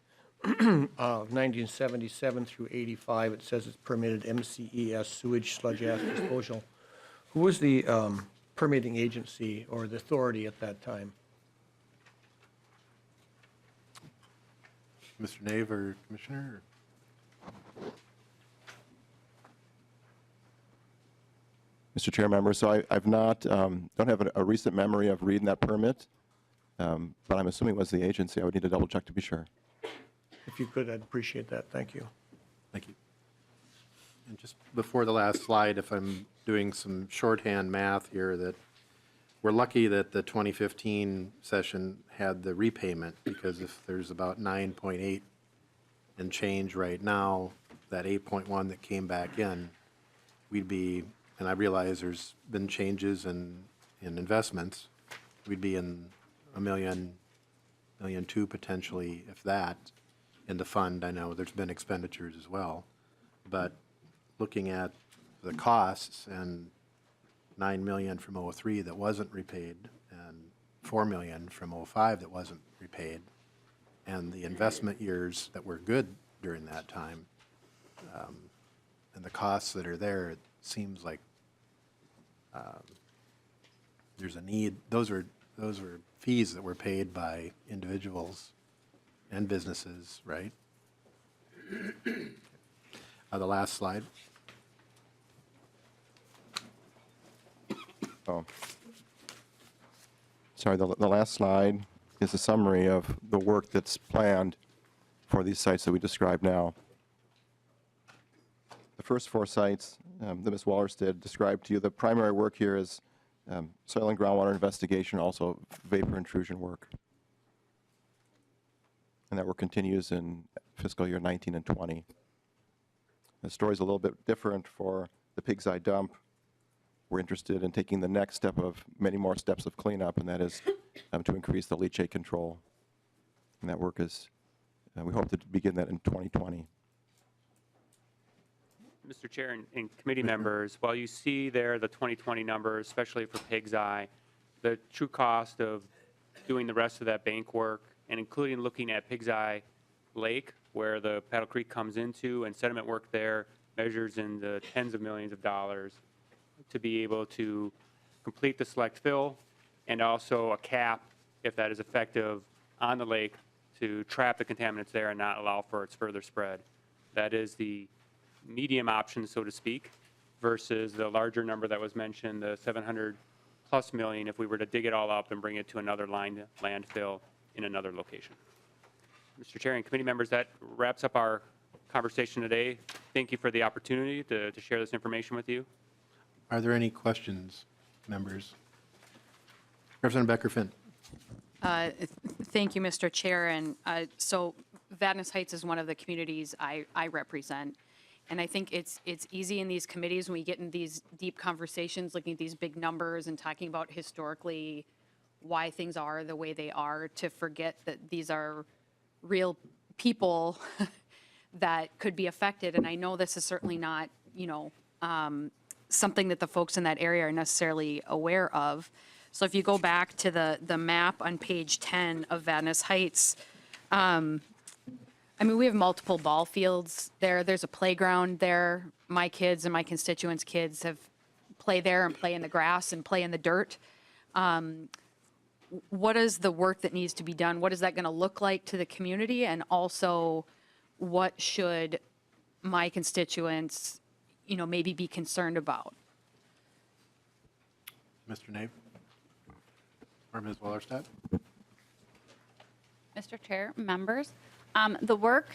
1977 through 85, it says it's permitted MCES sewage sludge ash disposal. Who was the permitting agency or the authority at that time? Mr. Nave or Commissioner? Mr. Chair, members, so I've not, don't have a recent memory of reading that permit, but I'm assuming it was the agency. I would need to double check to be sure. If you could, I'd appreciate that. Thank you. Thank you. And just before the last slide, if I'm doing some shorthand math here, that we're lucky that the 2015 session had the repayment, because if there's about 9.8 and change right now, that 8.1 that came back in, we'd be, and I realize there's been changes in investments, we'd be in $1 million, $1.2 million potentially, if that, in the fund. I know there's been expenditures as well, but looking at the costs and $9 million from '03 that wasn't repaid, and $4 million from '05 that wasn't repaid, and the investment years that were good during that time, and the costs that are there, it seems like there's a need. Those are fees that were paid by individuals and businesses, right? The last slide. Oh. Sorry, the last slide is a summary of the work that's planned for these sites that we describe now. The first 4 sites that Ms. Wallerstead described to you, the primary work here is soil and groundwater investigation, also vapor intrusion work. And that work continues in fiscal year 19 and 20. The story's a little bit different for the Pig's Eye dump. We're interested in taking the next step of many more steps of cleanup, and that is to increase the leachate control. And that work is, we hope to begin that in 2020. Mr. Chair and committee members, while you see there the 2020 numbers, especially for Pig's Eye, the true cost of doing the rest of that bank work, and including looking at Pig's Eye Lake, where the Paddle Creek comes into, and sediment work there measures in the tens of millions of dollars to be able to complete the select fill, and also a cap, if that is effective, on the lake to trap the contaminants there and not allow for its further spread. That is the medium option, so to speak, versus the larger number that was mentioned, the 700+ million, if we were to dig it all up and bring it to another landfill in another location. Mr. Chair and committee members, that wraps up our conversation today. Thank you for the opportunity to share this information with you. Are there any questions, members? Representative Becker-Finn. Thank you, Mr. Chair. And so Vadnais Heights is one of the communities I represent. And I think it's easy in these committees when we get in these deep conversations, looking at these big numbers and talking about historically why things are the way they are, to forget that these are real people that could be affected. And I know this is certainly not, something that the folks in that area are necessarily aware of. So if you go back to the map on page 10 of Vadnais Heights, we have multiple ball fields there. There's a playground there. My kids and my constituents' kids have play there and play in the grass and play in the dirt. What is the work that needs to be done? What is that going to look like to the community? And also, what should my constituents maybe be concerned about? Mr. Nave? Or Ms. Wallerstedt? Mr. Chair, members, the work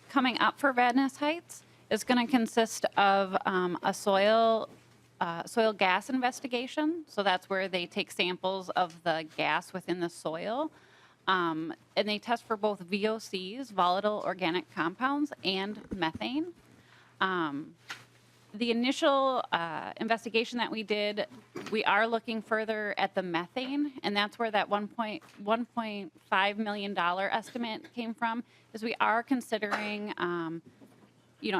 coming up for Vadnais Heights is going to consist of a soil gas investigation. So that's where they take samples of the gas within the soil, and they test for both VOCs, volatile organic compounds, and methane. The initial investigation that we did, we are looking further at the methane, and that's where that $1.5 million estimate came from, is we are considering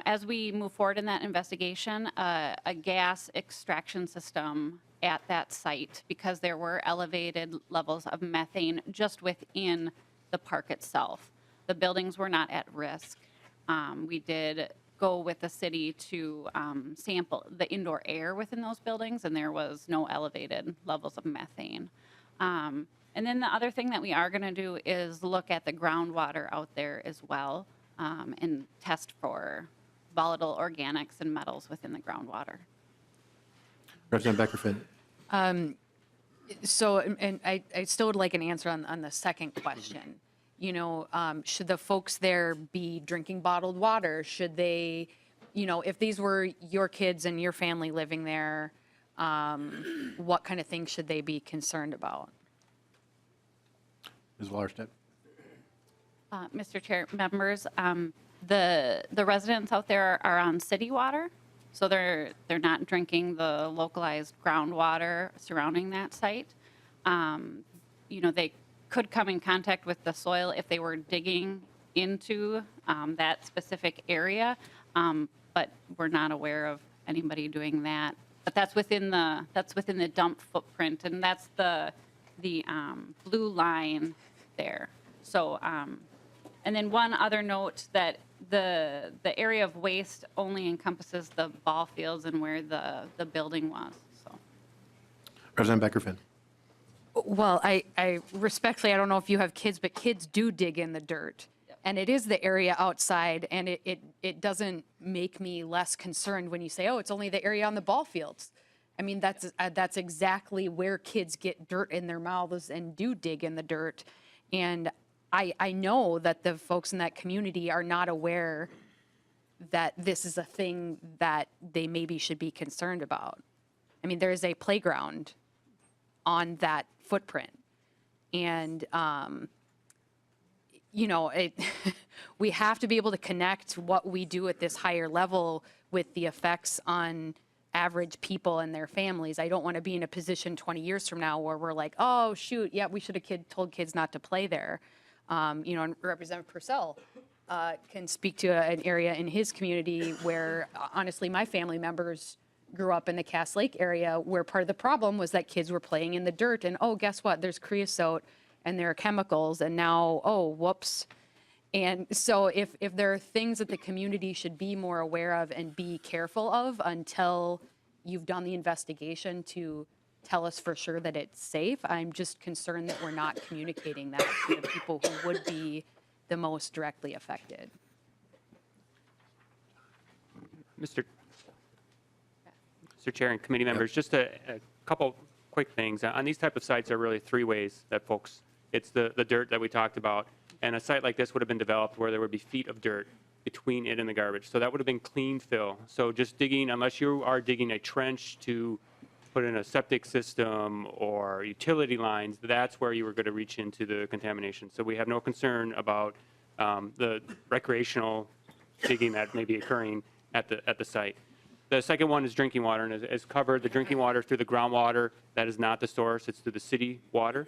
as we move forward in that investigation, a gas extraction system at that site, because there were elevated levels of methane just within the park itself. The buildings were not at risk. We did go with the city to sample the indoor air within those buildings, and there was no elevated levels of methane. And then the other thing that we are going to do is look at the groundwater out there as well, and test for volatile organics and metals within the groundwater. Representative Beckerfin. So, and I still would like an answer on the second question. Should the folks there be drinking bottled water? Should they, if these were your kids and your family living there, what kind of things should they be concerned about? Ms. Wallerstedt. Mr. Chair, members, the residents out there are on city water, so they're not drinking the localized groundwater surrounding that site. They could come in contact with the soil if they were digging into that specific area, but we're not aware of anybody doing that. But that's within the dump footprint, and that's the blue line there. So, and then one other note that the area of waste only encompasses the ball fields and where the building was. So, Representative Beckerfin. Well, I respectfully, I don't know if you have kids, but kids do dig in the dirt. And it is the area outside, and it doesn't make me less concerned when you say, oh, it's only the area on the ball fields. I mean, that's exactly where kids get dirt in their mouths and do dig in the dirt. And I know that the folks in that community are not aware that this is a thing that they maybe should be concerned about. I mean, there is a playground on that footprint. And, we have to be able to connect what we do at this higher level with the effects on average people and their families. I don't want to be in a position 20 years from now where we're like, oh, shoot, yeah, we should have told kids not to play there. And Representative Purcell can speak to an area in his community where, honestly, my family members grew up in the Cass Lake area, where part of the problem was that kids were playing in the dirt, and oh, guess what? There's creosote and there are chemicals, and now, oh, whoops. And so if there are things that the community should be more aware of and be careful of until you've done the investigation to tell us for sure that it's safe, I'm just concerned that we're not communicating that to the people who would be the most directly affected. Mr. Chair and committee members, just a couple quick things. On these type of sites, there are really three ways that folks, it's the dirt that we talked about, and a site like this would have been developed where there would be feet of dirt between it and the garbage. So that would have been clean fill. So just digging, unless you are digging a trench to put in a septic system or utility lines, that's where you were going to reach into the contamination. So we have no concern about the recreational digging that may be occurring at the site. The second one is drinking water, and as covered, the drinking water through the groundwater, that is not the source, it's through the city water.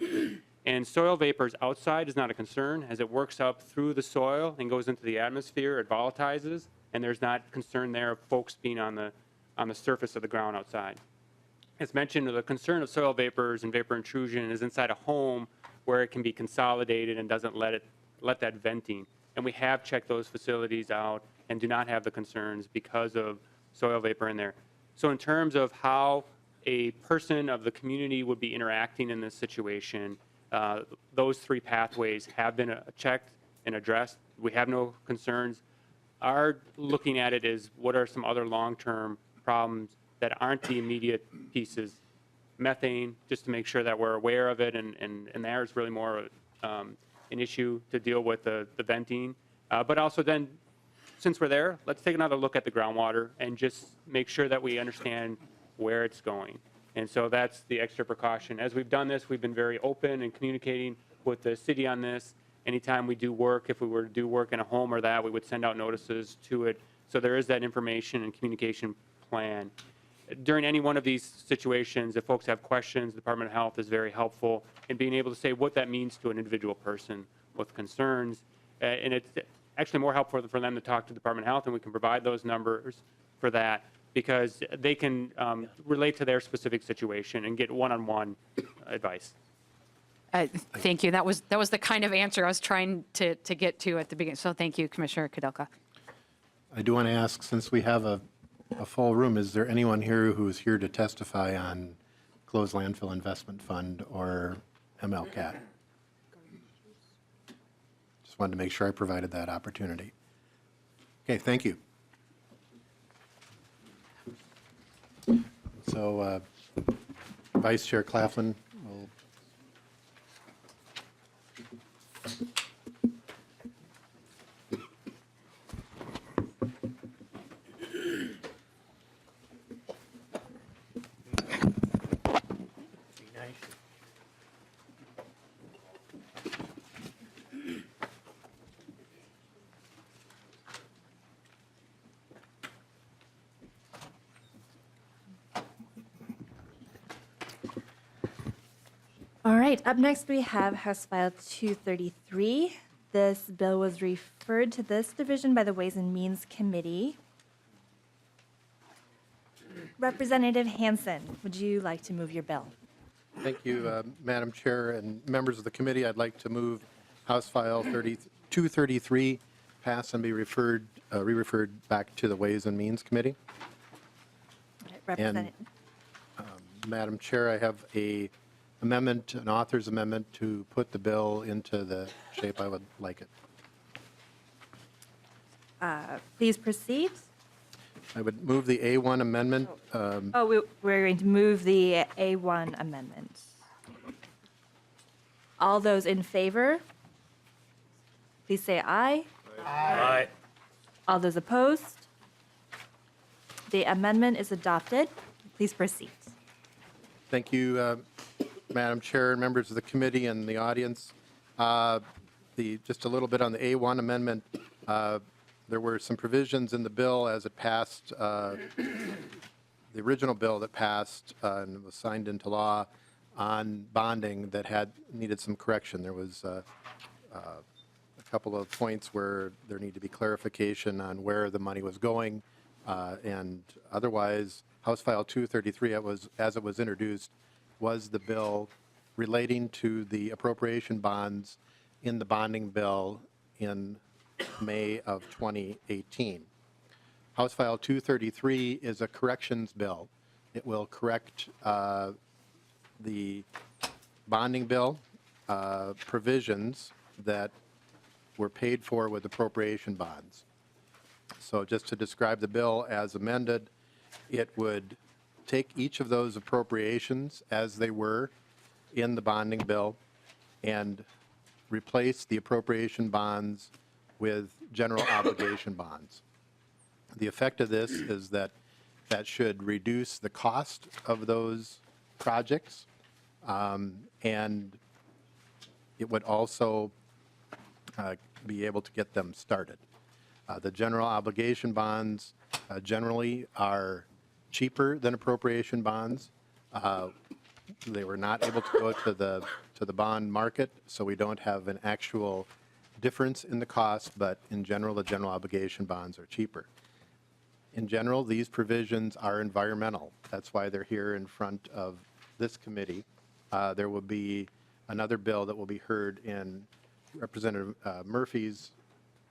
And soil vapors outside is not a concern. As it works up through the soil and goes into the atmosphere, it volatilizes, and there's not concern there of folks being on the surface of the ground outside. As mentioned, the concern of soil vapors and vapor intrusion is inside a home where it can be consolidated and doesn't let that venting. And we have checked those facilities out and do not have the concerns because of soil vapor in there. So in terms of how a person of the community would be interacting in this situation, those three pathways have been checked and addressed. We have no concerns. Our looking at it is what are some other long-term problems that aren't the immediate pieces. Methane, just to make sure that we're aware of it, and there's really more an issue to deal with the venting. But also then, since we're there, let's take another look at the groundwater and just make sure that we understand where it's going. And so that's the extra precaution. As we've done this, we've been very open and communicating with the city on this. Anytime we do work, if we were to do work in a home or that, we would send out notices to it. So there is that information and communication plan. During any one of these situations, if folks have questions, the Department of Health is very helpful in being able to say what that means to an individual person with concerns. And actually more helpful for them to talk to Department of Health, and we can provide those numbers for that because they can relate to their specific situation and get one-on-one advice. Thank you. That was the kind of answer I was trying to get to at the beginning. So thank you, Commissioner Kudelka. I do want to ask, since we have a full room, is there anyone here who is here to testify on closed landfill investment fund or MLCAT? Just wanted to make sure I provided that opportunity. Okay, thank you. So Vice Chair Claflin will. All right, up next we have House File 233. This bill was referred to this division by the Ways and Means Committee. Representative Hansen, would you like to move your bill? Thank you, Madam Chair and members of the committee. I'd like to move House File 233 pass and be re-referred back to the Ways and Means Committee. Representative. Madam Chair, I have an author's amendment to put the bill into the shape I would like it. Please proceed. I would move the A1 amendment. We're going to move the A1 amendment. All those in favor, please say aye. Aye. All those opposed? The amendment is adopted. Please proceed. Thank you, Madam Chair, and members of the committee and the audience. Just a little bit on the A1 amendment. There were some provisions in the bill as it passed, the original bill that passed and was signed into law on bonding that needed some correction. There was a couple of points where there needed to be clarification on where the money was going, and otherwise, House File 233, as it was introduced, was the bill relating to the appropriation bonds in the bonding bill in May of 2018. House File 233 is a corrections bill. It will correct the bonding bill provisions that were paid for with appropriation bonds. So just to describe the bill as amended, it would take each of those appropriations as they were in the bonding bill and replace the appropriation bonds with general obligation bonds. The effect of this is that should reduce the cost of those projects, and it would also be able to get them started. The general obligation bonds generally are cheaper than appropriation bonds. They were not able to go to the bond market, so we don't have an actual difference in the cost, but in general, the general obligation bonds are cheaper. In general, these provisions are environmental. That's why they're here in front of this committee. There will be another bill that will be heard in Representative Murphy's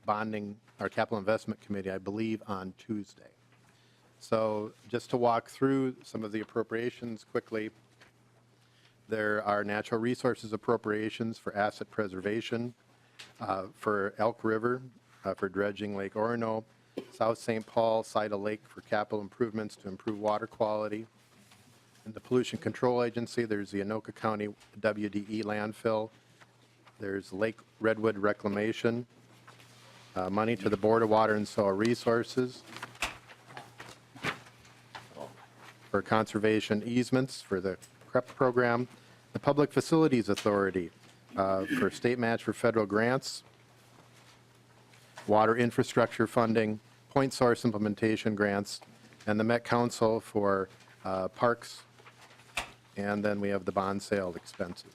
bonding or capital investment committee, I believe, on Tuesday. So just to walk through some of the appropriations quickly, there are natural resources appropriations for asset preservation, for Elk River, for dredging Lake Orono, South St. Paul, Saida Lake for capital improvements to improve water quality. In the Pollution Control Agency, there's the Anoka County WDE landfill. There's Lake Redwood reclamation, money to the Board of Water and Soil Resources, for conservation easements for the CREP program, the Public Facilities Authority for state match for federal grants, water infrastructure funding, point source implementation grants, and the Met Council for parks, and then we have the bond sale expenses.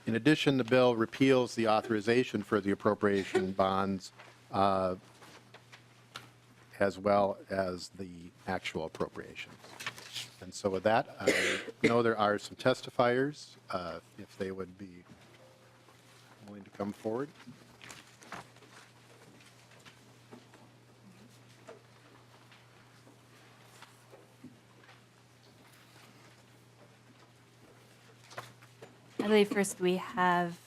In addition, the bill repeals the authorization for the appropriation bonds as well as the actual appropriations. And so with that, I know there are some testifiers, if they would be willing to come forward. I believe first we have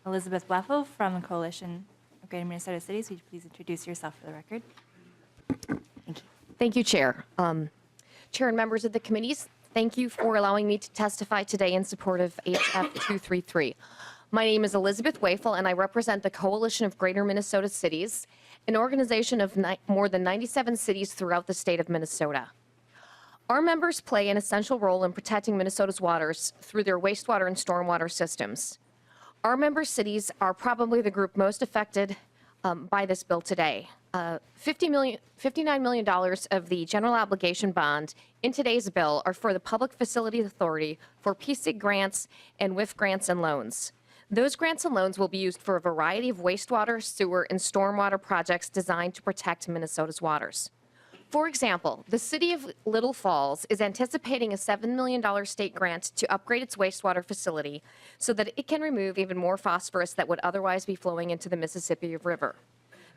Elizabeth Weffel from the Coalition of Greater Minnesota Cities. Would you please introduce yourself for the record? Thank you. Thank you, Chair. Chair and members of the committees, thank you for allowing me to testify today in support of HF 233. My name is Elizabeth Weffel, and I represent the Coalition of Greater Minnesota Cities, an organization of more than 97 cities throughout the state of Minnesota. Our members play an essential role in protecting Minnesota's waters through their wastewater and stormwater systems. Our member cities are probably the group most affected by this bill today. $59 million of the general obligation bond in today's bill are for the Public Facilities Authority for PSIG grants and WIF grants and loans. Those grants and loans will be used for a variety of wastewater, sewer, and stormwater projects designed to protect Minnesota's waters. For example, the city of Little Falls is anticipating a $7 million state grant to upgrade its wastewater facility so that it can remove even more phosphorus that would otherwise be flowing into the Mississippi River.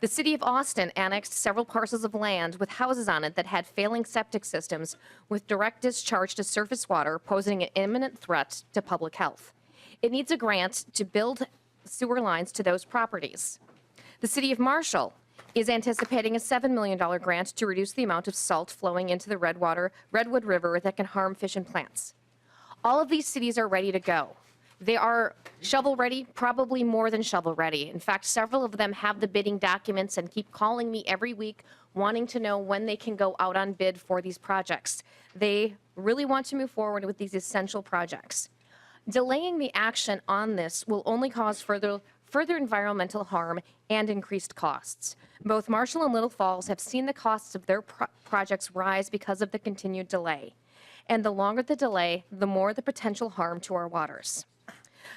The city of Austin annexed several parcels of land with houses on it that had failing septic systems with direct discharge to surface water, posing an imminent threat to public health. It needs a grant to build sewer lines to those properties. The city of Marshall is anticipating a $7 million grant to reduce the amount of salt flowing into the Redwood River that can harm fish and plants. All of these cities are ready to go. They are shovel-ready, probably more than shovel-ready. In fact, several of them have the bidding documents and keep calling me every week wanting to know when they can go out on bid for these projects. They really want to move forward with these essential projects. Delaying the action on this will only cause further environmental harm and increased costs. Both Marshall and Little Falls have seen the costs of their projects rise because of the continued delay. And the longer the delay, the more the potential harm to our waters.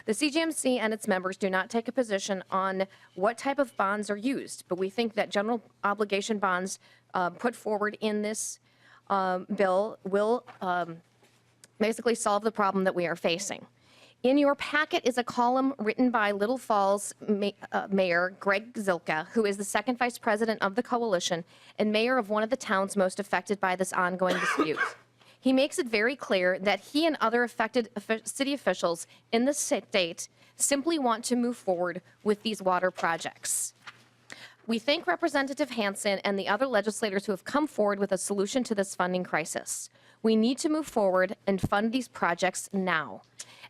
The CGMC and its members do not take a position on what type of bonds are used, but we think that general obligation bonds put forward in this bill will basically solve the problem that we are facing. In your packet is a column written by Little Falls Mayor Greg Zilka, who is the second vice president of the coalition and mayor of one of the towns most affected by this ongoing dispute. He makes it very clear that he and other affected city officials in the state simply want to move forward with these water projects. We thank Representative Hansen and the other legislators who have come forward with a solution to this funding crisis. We need to move forward and fund these projects now.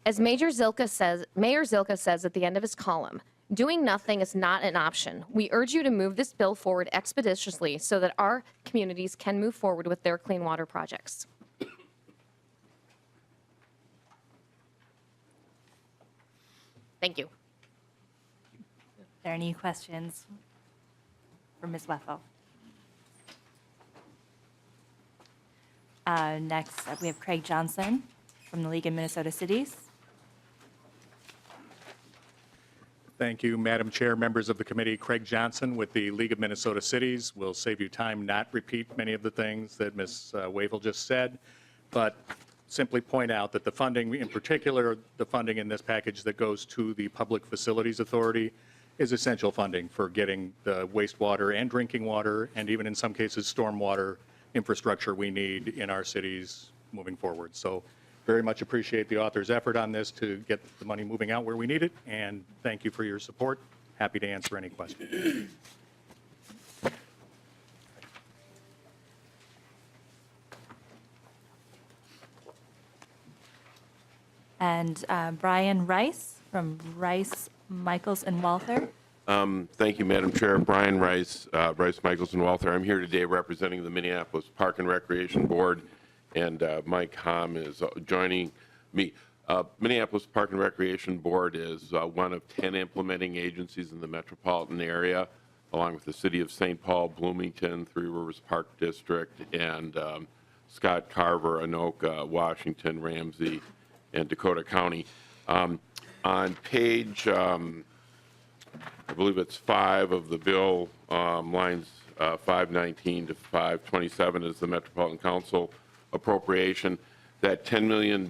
As Mayor Zilka says at the end of his column, doing nothing is not an option. We urge you to move this bill forward expeditiously so that our communities can move forward with their clean water projects. Thank you. Are there any questions for Ms. Weffel? Next up, we have Craig Johnson from the League of Minnesota Cities. Thank you, Madam Chair, members of the committee. Craig Johnson with the League of Minnesota Cities. Will save you time, not repeat many of the things that Ms. Weffel just said, but simply point out that the funding, in particular, the funding in this package that goes to the Public Facilities Authority is essential funding for getting the wastewater and drinking water, and even in some cases, stormwater infrastructure we need in our cities moving forward. So very much appreciate the author's effort on this to get the money moving out where we need it, and thank you for your support. Happy to answer any questions. And Brian Rice from Rice, Michaels, and Walther. Thank you, Madam Chair. Brian Rice, Rice, Michaels, and Walther. I'm here today representing the Minneapolis Park and Recreation Board, and Mike Hom is joining me. Minneapolis Park and Recreation Board is one of 10 implementing agencies in the metropolitan area, along with the City of St. Paul, Bloomington, Three Rivers Park District, and Scott Carver, Anoka, Washington, Ramsey, and Dakota County. On page, I believe it's 5 of the bill, lines 519 to 527 is the Metropolitan Council appropriation. That $10 million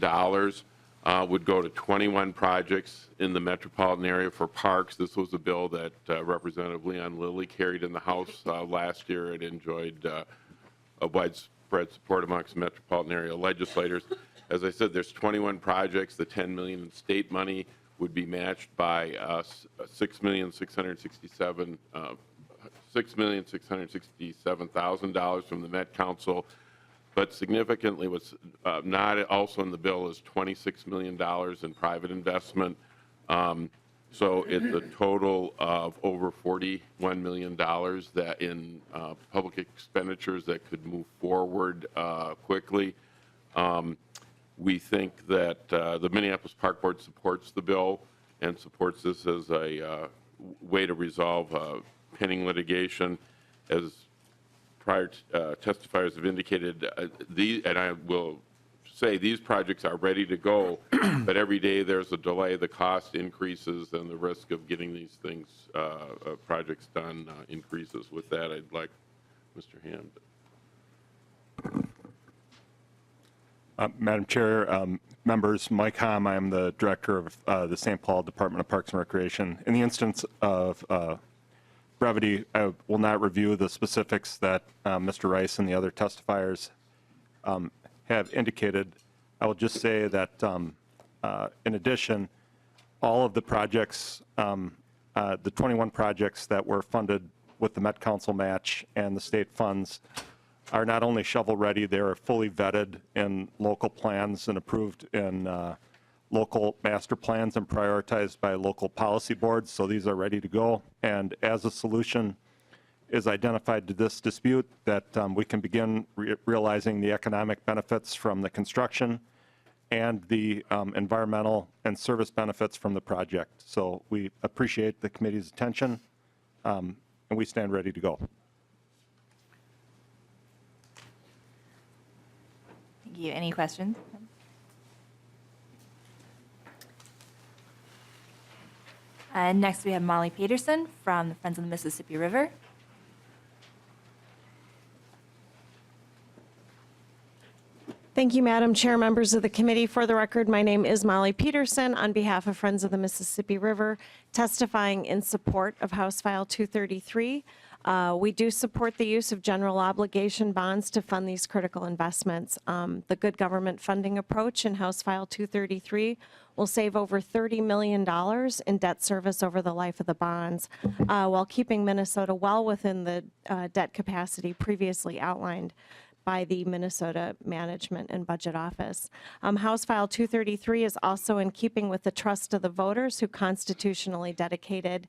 would go to 21 projects in the metropolitan area for parks. This was a bill that Representative Leon Lilly carried in the House last year. It enjoyed a widespread support amongst metropolitan area legislators. As I said, there's 21 projects. The $10 million in state money would be matched by $6,667,000 from the Met Council. But significantly, what's not also in the bill is $26 million in private investment. So it's a total of over $41 million that in public expenditures that could move forward quickly. We think that the Minneapolis Park Board supports the bill and supports this as a way to resolve pending litigation. As prior testifiers have indicated, and I will say these projects are ready to go, but every day there's a delay, the cost increases, and the risk of getting these things, projects done increases. With that, I'd like Mr. Hand. Madam Chair, members, Mike Hom, I am the director of the St. Paul Department of Parks and Recreation. In the instance of brevity, I will not review the specifics that Mr. Rice and the other testifiers have indicated. I will just say that in addition, all of the projects, the 21 projects that were funded with the Met Council match and the state funds are not only shovel-ready, they are fully vetted in local plans and approved in local master plans and prioritized by local policy boards, so these are ready to go. And as a solution is identified to this dispute, that we can begin realizing the economic benefits from the construction and the environmental and service benefits from the project. So we appreciate the committee's attention, and we stand ready to go. Thank you. Any questions? Next, we have Molly Peterson from the Friends of the Mississippi River. Thank you, Madam Chair, members of the committee. For the record, my name is Molly Peterson on behalf of Friends of the Mississippi River, testifying in support of House File 233. We do support the use of general obligation bonds to fund these critical investments. The good government funding approach in House File 233 will save over $30 million in debt service over the life of the bonds, while keeping Minnesota well within the debt capacity previously outlined by the Minnesota Management and Budget Office. House File 233 is also in keeping with the trust of the voters who constitutionally dedicated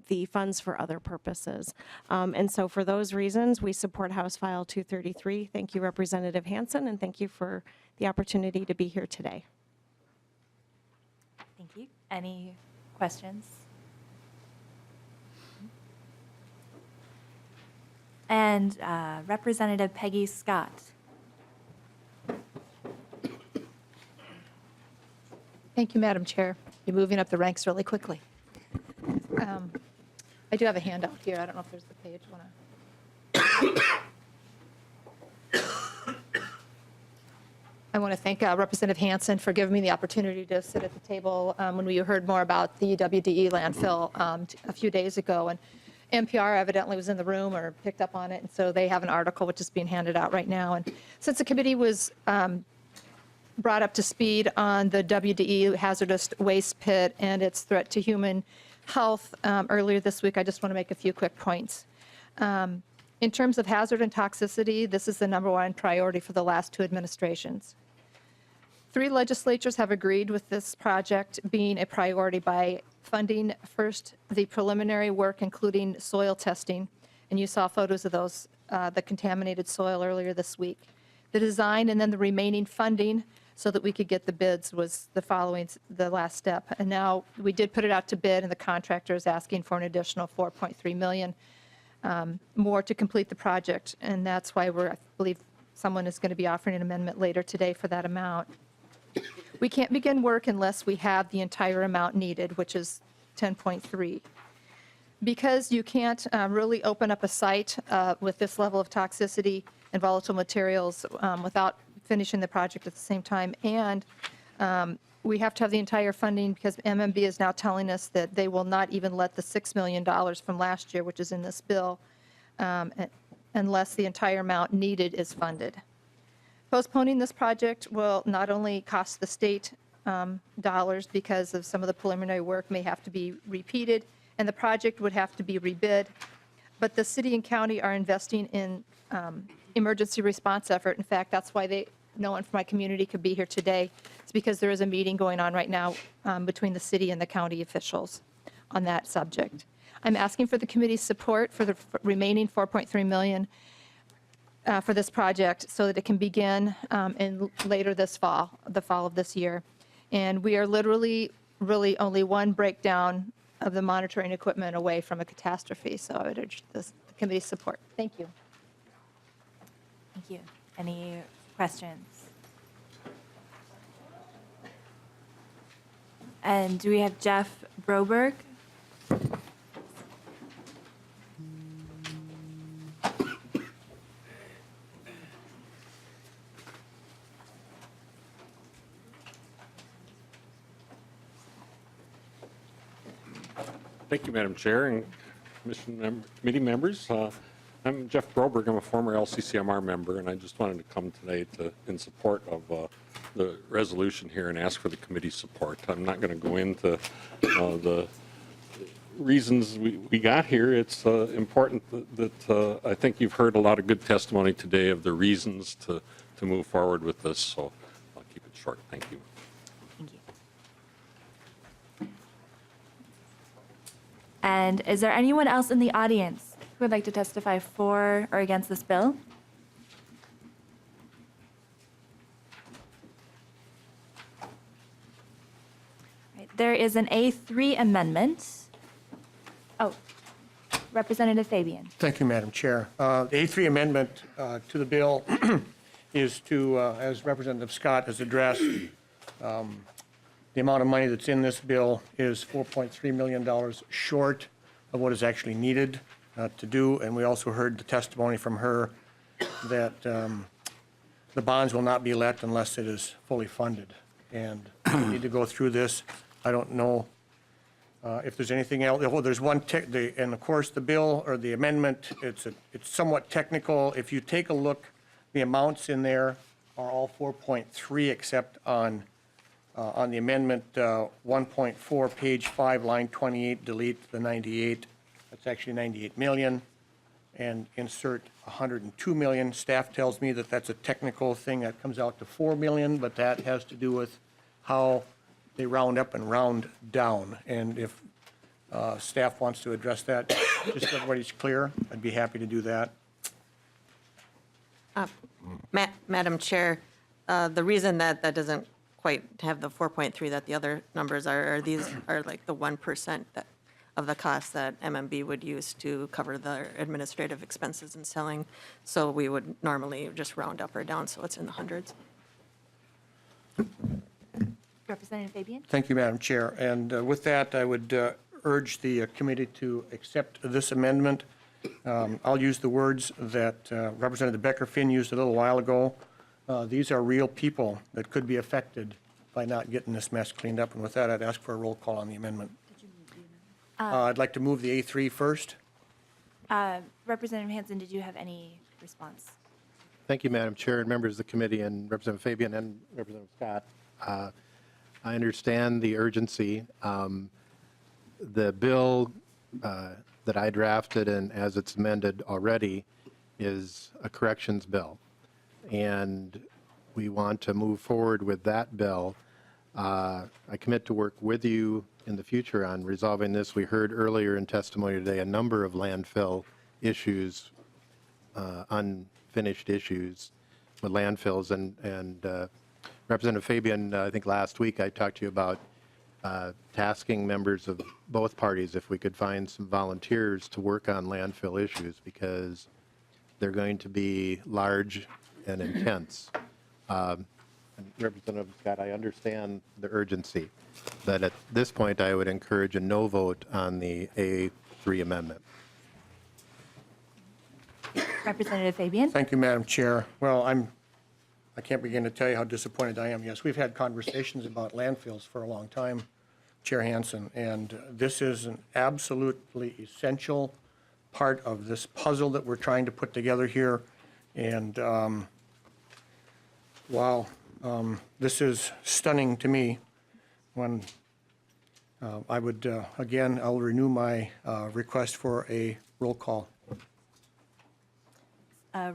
the funds for other purposes. And so for those reasons, we support House File 233. Thank you, Representative Hansen, and thank you for the opportunity to be here today. Thank you. Any questions? And Representative Peggy Scott. Thank you, Madam Chair. You're moving up the ranks really quickly. I do have a handout here. I don't know if there's the page. I want to thank Representative Hansen for giving me the opportunity to sit at the table when we heard more about the WDE landfill a few days ago. And NPR evidently was in the room or picked up on it, and so they have an article which is being handed out right now. And since the committee was brought up to speed on the WDE hazardous waste pit and its threat to human health earlier this week, I just want to make a few quick points. In terms of hazard and toxicity, this is the #1 priority for the last 2 administrations. 3 legislatures have agreed with this project being a priority by funding first the preliminary work, including soil testing, and you saw photos of those, the contaminated soil earlier this week. The design and then the remaining funding so that we could get the bids was the last step. And now we did put it out to bid, and the contractor is asking for an additional $4.3 million more to complete the project, and that's why I believe someone is going to be offering an amendment later today for that amount. We can't begin work unless we have the entire amount needed, which is 10.3. Because you can't really open up a site with this level of toxicity and volatile materials without finishing the project at the same time, and we have to have the entire funding because MMB is now telling us that they will not even let the $6 million from last year, which is in this bill, unless the entire amount needed is funded. Postponing this project will not only cost the state dollars because of some of the preliminary work may have to be repeated, and the project would have to be rebid, but the city and county are investing in emergency response effort. In fact, that's why no one from my community could be here today. It's because there is a meeting going on right now between the city and the county officials on that subject. I'm asking for the committee's support for the remaining $4.3 million for this project so that it can begin later this fall, the fall of this year. And we are literally, really only one breakdown of the monitoring equipment away from a catastrophe. So I would urge the committee's support. Thank you. Thank you. Any questions? And do we have Jeff Broberg? Thank you, Madam Chair and committee members. I'm Jeff Broberg. I'm a former LCCMR member, and I just wanted to come today in support of the resolution here and ask for the committee's support. I'm not going to go into the reasons we got here. It's important that I think you've heard a lot of good testimony today of the reasons to move forward with this, so I'll keep it short. Thank you. Thank you. And is there anyone else in the audience who would like to testify for or against this bill? Right, there is an A3 amendment. Oh, Representative Fabian. Thank you, Madam Chair. The A3 amendment to the bill is to, as Representative Scott has addressed, the amount of money that's in this bill is $4.3 million short of what is actually needed to do. And we also heard the testimony from her that the bonds will not be let unless it is fully funded. And we need to go through this. I don't know if there's anything else. Well, there's one, and of course the bill or the amendment, it's somewhat technical. If you take a look, the amounts in there are all 4.3 except on the amendment 1.4, page 5, line 28, delete the 98. That's actually 98 million. And insert 102 million. Staff tells me that that's a technical thing that comes out to 4 million, but that has to do with how they round up and round down. And if staff wants to address that, just so everybody's clear, I'd be happy to do that. Madam Chair, the reason that doesn't quite have the 4.3 that the other numbers are these are like the 1% of the cost that MMB would use to cover the administrative expenses and selling. So we would normally just round up or down, so it's in the hundreds. Representative Fabian. Thank you, Madam Chair. And with that, I would urge the committee to accept this amendment. I'll use the words that Representative Becker-Finn used a little while ago. These are real people that could be affected by not getting this mess cleaned up. And with that, I'd ask for a roll call on the amendment. I'd like to move the A3 first. Representative Hansen, did you have any response? Thank you, Madam Chair and members of the committee and Representative Fabian and Representative Scott. I understand the urgency. The bill that I drafted and as it's amended already is a corrections bill. And we want to move forward with that bill. I commit to work with you in the future on resolving this. We heard earlier in testimony today a number of landfill issues, unfinished issues with landfills. And Representative Fabian, I think last week I talked to you about tasking members of both parties if we could find some volunteers to work on landfill issues because they're going to be large and intense. And Representative Scott, I understand the urgency, but at this point, I would encourage a no vote on the A3 amendment. Representative Fabian? Thank you, Madam Chair. Well, I can't begin to tell you how disappointed I am. Yes, we've had conversations about landfills for a long time, Chair Hansen, and this is an absolutely essential part of this puzzle that we're trying to put together here. And wow, this is stunning to me. When I would, again, I'll renew my request for a roll call.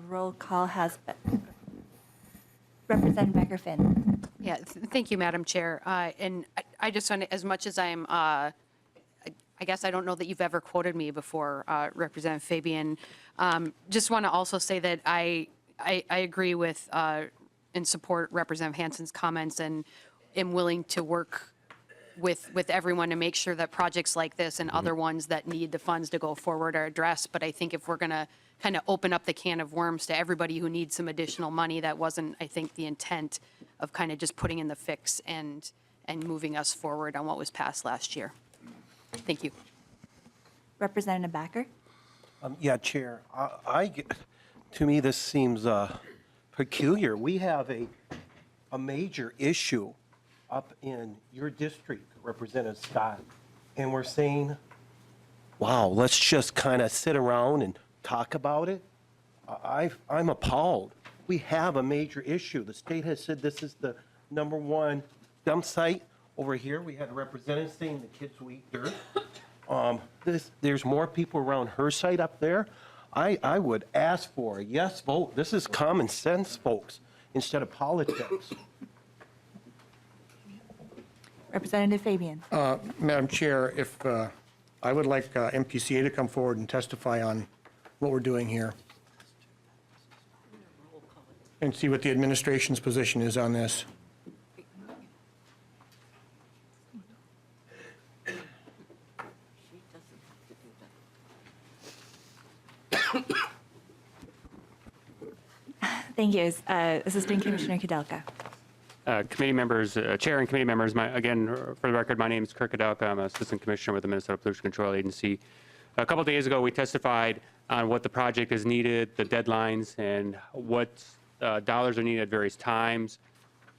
Roll call has been. Representative Becker-Finn. Yeah, thank you, Madam Chair. And I just want to, as much as I'm, I guess I don't know that you've ever quoted me before, Representative Fabian. Just want to also say that I agree with and support Representative Hansen's comments and am willing to work with everyone to make sure that projects like this and other ones that need the funds to go forward are addressed. But I think if we're going to kind of open up the can of worms to everybody who needs some additional money, that wasn't, I think, the intent of kind of just putting in the fix and moving us forward on what was passed last year. Thank you. Representative Backer? Yeah, Chair. To me, this seems peculiar. We have a major issue up in your district, Representative Scott, and we're saying, wow, let's just kind of sit around and talk about it. I'm appalled. We have a major issue. The state has said this is the #1 dump site. Over here, we had a representative saying the kids will eat dirt. There's more people around her site up there. I would ask for a yes vote. This is common sense, folks, instead of politics. Representative Fabian? Madam Chair, if I would like MPCA to come forward and testify on what we're doing here and see what the administration's position is on this. Thank you. Assistant Commissioner Kudelka. Committee members, Chair and committee members, again, for the record, my name is Kirk Kudelka. I'm Assistant Commissioner with the Minnesota Pollution Control Agency. A couple days ago, we testified on what the project is needed, the deadlines, and what dollars are needed at various times.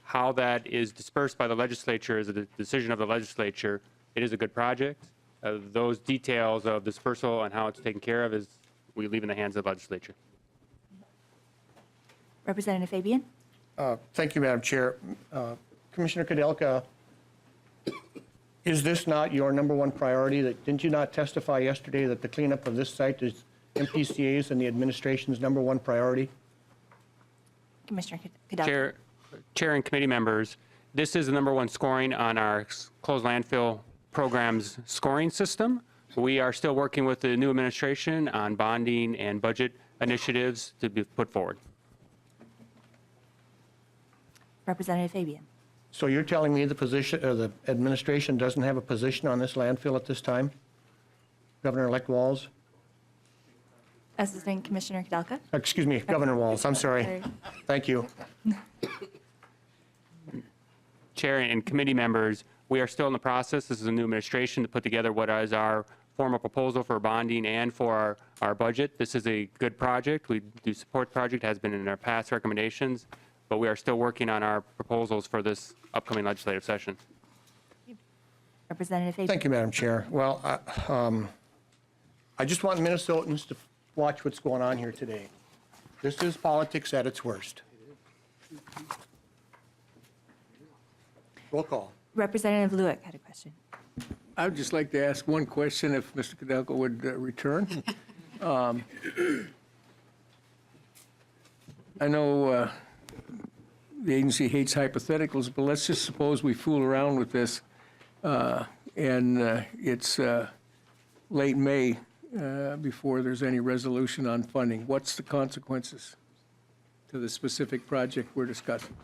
How that is dispersed by the legislature is a decision of the legislature. It is a good project. Those details of dispersal and how it's taken care of we leave in the hands of the legislature. Representative Fabian? Thank you, Madam Chair. Commissioner Kudelka, is this not your #1 priority? Didn't you not testify yesterday that the cleanup of this site is MPCA's and the administration's #1 priority? Commissioner Kudelka. Chair and committee members, this is the #1 scoring on our closed landfill program's scoring system. We are still working with the new administration on bonding and budget initiatives to be put forward. Representative Fabian? So you're telling me the administration doesn't have a position on this landfill at this time? Governor-elect Walz? Assistant Commissioner Kudelka? Excuse me, Governor Walz, I'm sorry. Thank you. Chair and committee members, we are still in the process. This is a new administration to put together what is our formal proposal for bonding and for our budget. This is a good project. We do support the project, has been in our past recommendations, but we are still working on our proposals for this upcoming legislative session. Representative Fabian? Thank you, Madam Chair. Well, I just want Minnesotans to watch what's going on here today. This is politics at its worst. Roll call. Representative Lewick had a question. I would just like to ask one question, if Mr. Kudelka would return. I know the agency hates hypotheticals, but let's just suppose we fool around with this and it's late May before there's any resolution on funding. What's the consequences to the specific project we're discussing?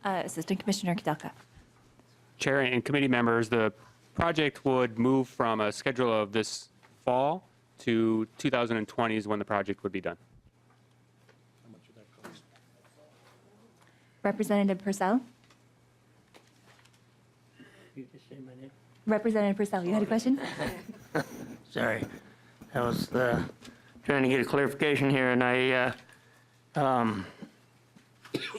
Assistant Commissioner Kudelka. Chair and committee members, the project would move from a schedule of this fall to 2020 is when the project would be done. Representative Purcell? You just say my name? Representative Purcell, you had a question? Sorry. I was trying to get a clarification here, and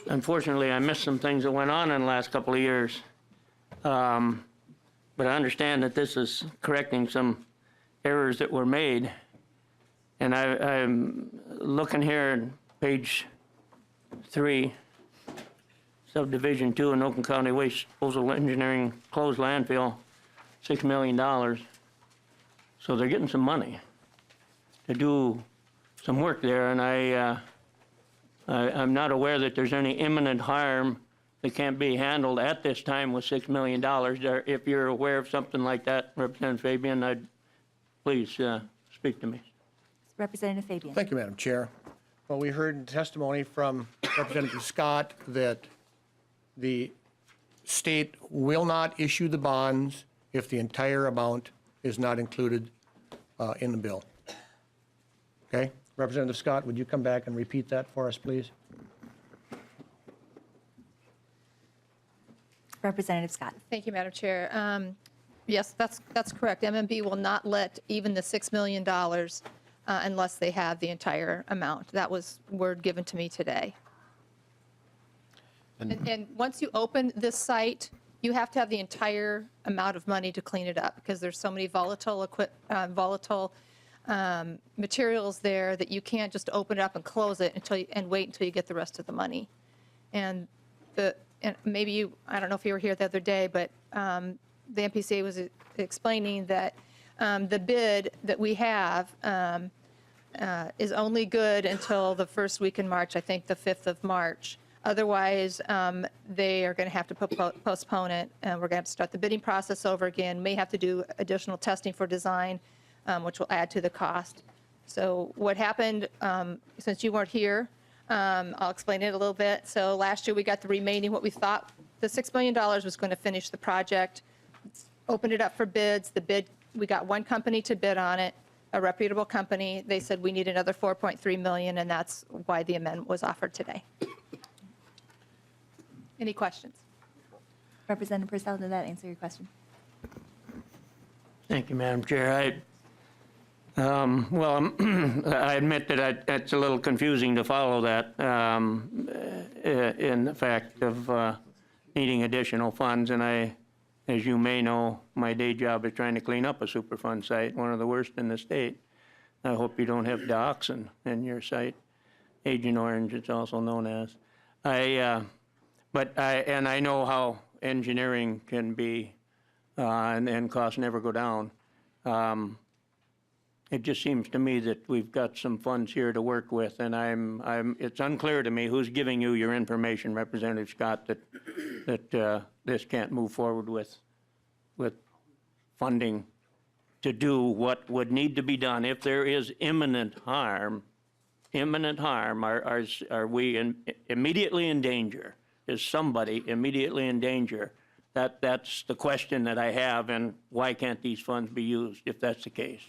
unfortunately, I missed some things that went on in the last couple of years. But I understand that this is correcting some errors that were made. And I'm looking here at page 3, subdivision 2 in Oakland County Waste Disposal Engineering closed landfill, $6 million. So they're getting some money to do some work there, and I'm not aware that there's any imminent harm that can't be handled at this time with $6 million. If you're aware of something like that, Representative Fabian, please speak to me. Representative Fabian. Thank you, Madam Chair. Well, we heard testimony from Representative Scott that the state will not issue the bonds if the entire amount is not included in the bill. Okay? Representative Scott, would you come back and repeat that for us, please? Representative Scott. Thank you, Madam Chair. Yes, that's correct. MMB will not let even the $6 million unless they have the entire amount. That was word given to me today. And once you open this site, you have to have the entire amount of money to clean it up because there's so many volatile materials there that you can't just open it up and close it and wait until you get the rest of the money. And maybe I don't know if you were here the other day, but the MPCA was explaining that the bid that we have is only good until the first week in March, I think the 5th of March. Otherwise, they are going to have to postpone it, and we're going to have to start the bidding process over again, may have to do additional testing for design, which will add to the cost. So what happened, since you weren't here, I'll explain it a little bit. So last year, we got the remaining, what we thought, the $6 million was going to finish the project, opened it up for bids. We got one company to bid on it, a reputable company. They said we need another $4.3 million, and that's why the amendment was offered today. Any questions? Representative Purcell, did that answer your question? Thank you, Madam Chair. I admit that it's a little confusing to follow that in the fact of needing additional funds. And as you may know, my day job is trying to clean up a Superfund site, one of the worst in the state. I hope you don't have dioxin in your site, Agent Orange, it's also known as. And I know how engineering can be, and costs never go down. It just seems to me that we've got some funds here to work with, and it's unclear to me who's giving you your information, Representative Scott, that this can't move forward with funding to do what would need to be done. If there is imminent harm, are we immediately in danger? Is somebody immediately in danger? That's the question that I have, and why can't these funds be used if that's the case?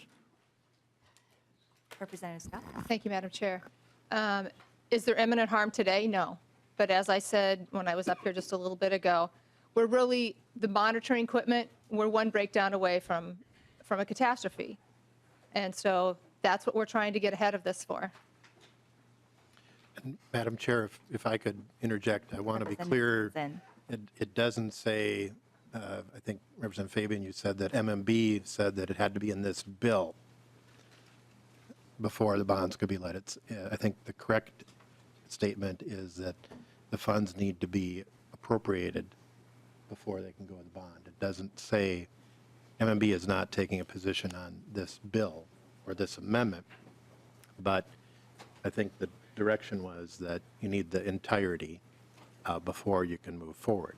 Representative Scott. Thank you, Madam Chair. Is there imminent harm today? No. But as I said when I was up here just a little bit ago, we're really, the monitoring equipment, we're one breakdown away from a catastrophe. And so that's what we're trying to get ahead of this for. Madam Chair, if I could interject, I want to be clear. It doesn't say, I think Representative Fabian, you said that MMB said that it had to be in this bill before the bonds could be let. I think the correct statement is that the funds need to be appropriated before they can go in the bond. It doesn't say, MMB is not taking a position on this bill or this amendment, but I think the direction was that you need the entirety before you can move forward.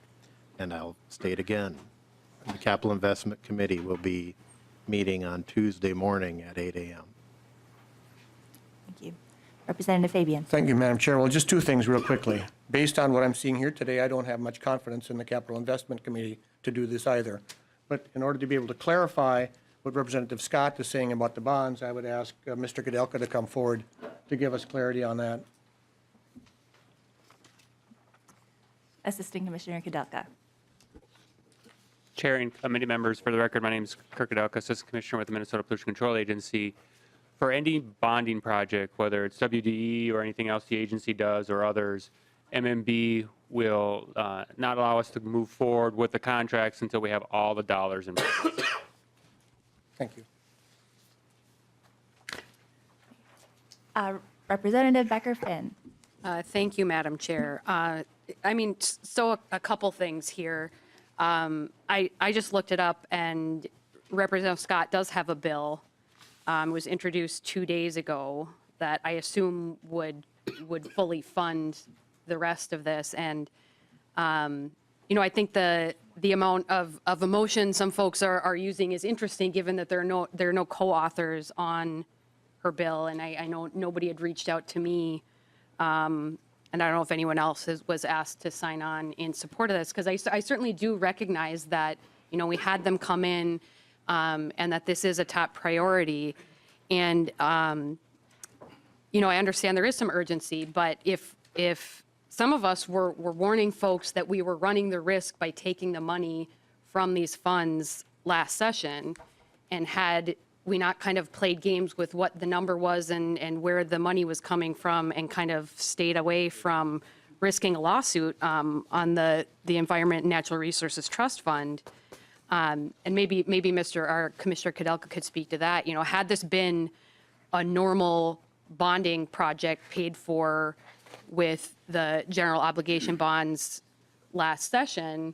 And I'll state again, the Capital Investment Committee will be meeting on Tuesday morning at 8 a.m. Thank you. Representative Fabian. Thank you, Madam Chair. Well, just two things real quickly. Based on what I'm seeing here today, I don't have much confidence in the Capital Investment Committee to do this either. But in order to be able to clarify what Representative Scott is saying about the bonds, I would ask Mr. Kudelka to come forward to give us clarity on that. Assistant Commissioner Kudelka. Chair and committee members, for the record, my name is Kirk Kudelka, Assistant Commissioner with the Minnesota Pollution Control Agency. For any bonding project, whether it's WDE or anything else the agency does or others, MMB will not allow us to move forward with the contracts until we have all the dollars in place. Thank you. Representative Becker-Finn. Thank you, Madam Chair. So a couple things here. I just looked it up, and Representative Scott does have a bill. It was introduced 2 days ago that I assume would fully fund the rest of this. And, I think the amount of emotion some folks are using is interesting, given that there are no co-authors on her bill. And I know nobody had reached out to me. And I don't know if anyone else was asked to sign on in support of this, because I certainly do recognize that, we had them come in and that this is a top priority. And, I understand there is some urgency, but if some of us were warning folks that we were running the risk by taking the money from these funds last session, and had we not kind of played games with what the number was and where the money was coming from, and kind of stayed away from risking a lawsuit on the Environment and Natural Resources Trust Fund. And maybe our Commissioner Kudelka could speak to that. Had this been a normal bonding project paid for with the general obligation bonds last session,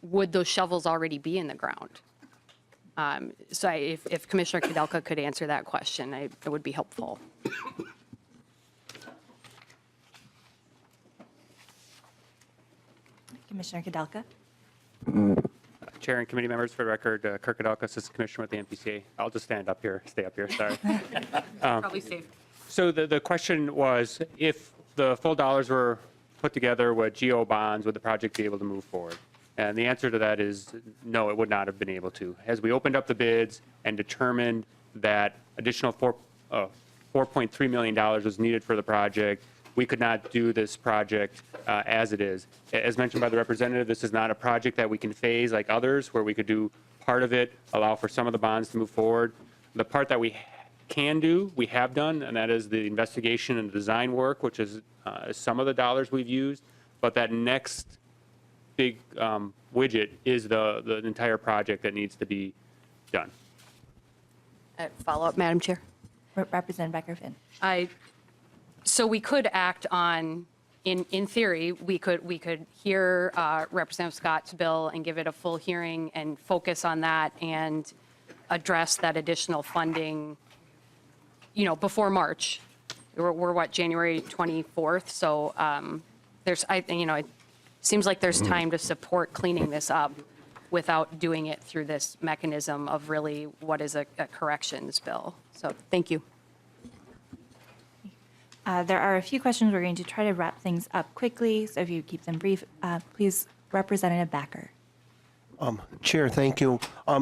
would those shovels already be in the ground? So if Commissioner Kudelka could answer that question, it would be helpful. Commissioner Kudelka. Chair and committee members, for the record, Kirk Kudelka, Assistant Commissioner with the MPCA. I'll just stay up here, sorry. Probably safe. So the question was, if the full dollars were put together with GO bonds, would the project be able to move forward? And the answer to that is no, it would not have been able to. As we opened up the bids and determined that additional $4.3 million was needed for the project, we could not do this project as it is. As mentioned by the representative, this is not a project that we can phase like others, where we could do part of it, allow for some of the bonds to move forward. The part that we can do, we have done, and that is the investigation and design work, which is some of the dollars we've used. But that next big widget is the entire project that needs to be done. Follow up, Madam Chair. Representative Becker-Finn. So we could act on, in theory, we could hear Representative Scott's bill and give it a full hearing and focus on that and address that additional funding, before March. We're what, January 24th? So it seems like there's time to support cleaning this up without doing it through this mechanism of really what is a corrections bill. So thank you. There are a few questions. We're going to try to wrap things up quickly, so if you keep them brief, please, Representative Backer. Chair, thank you.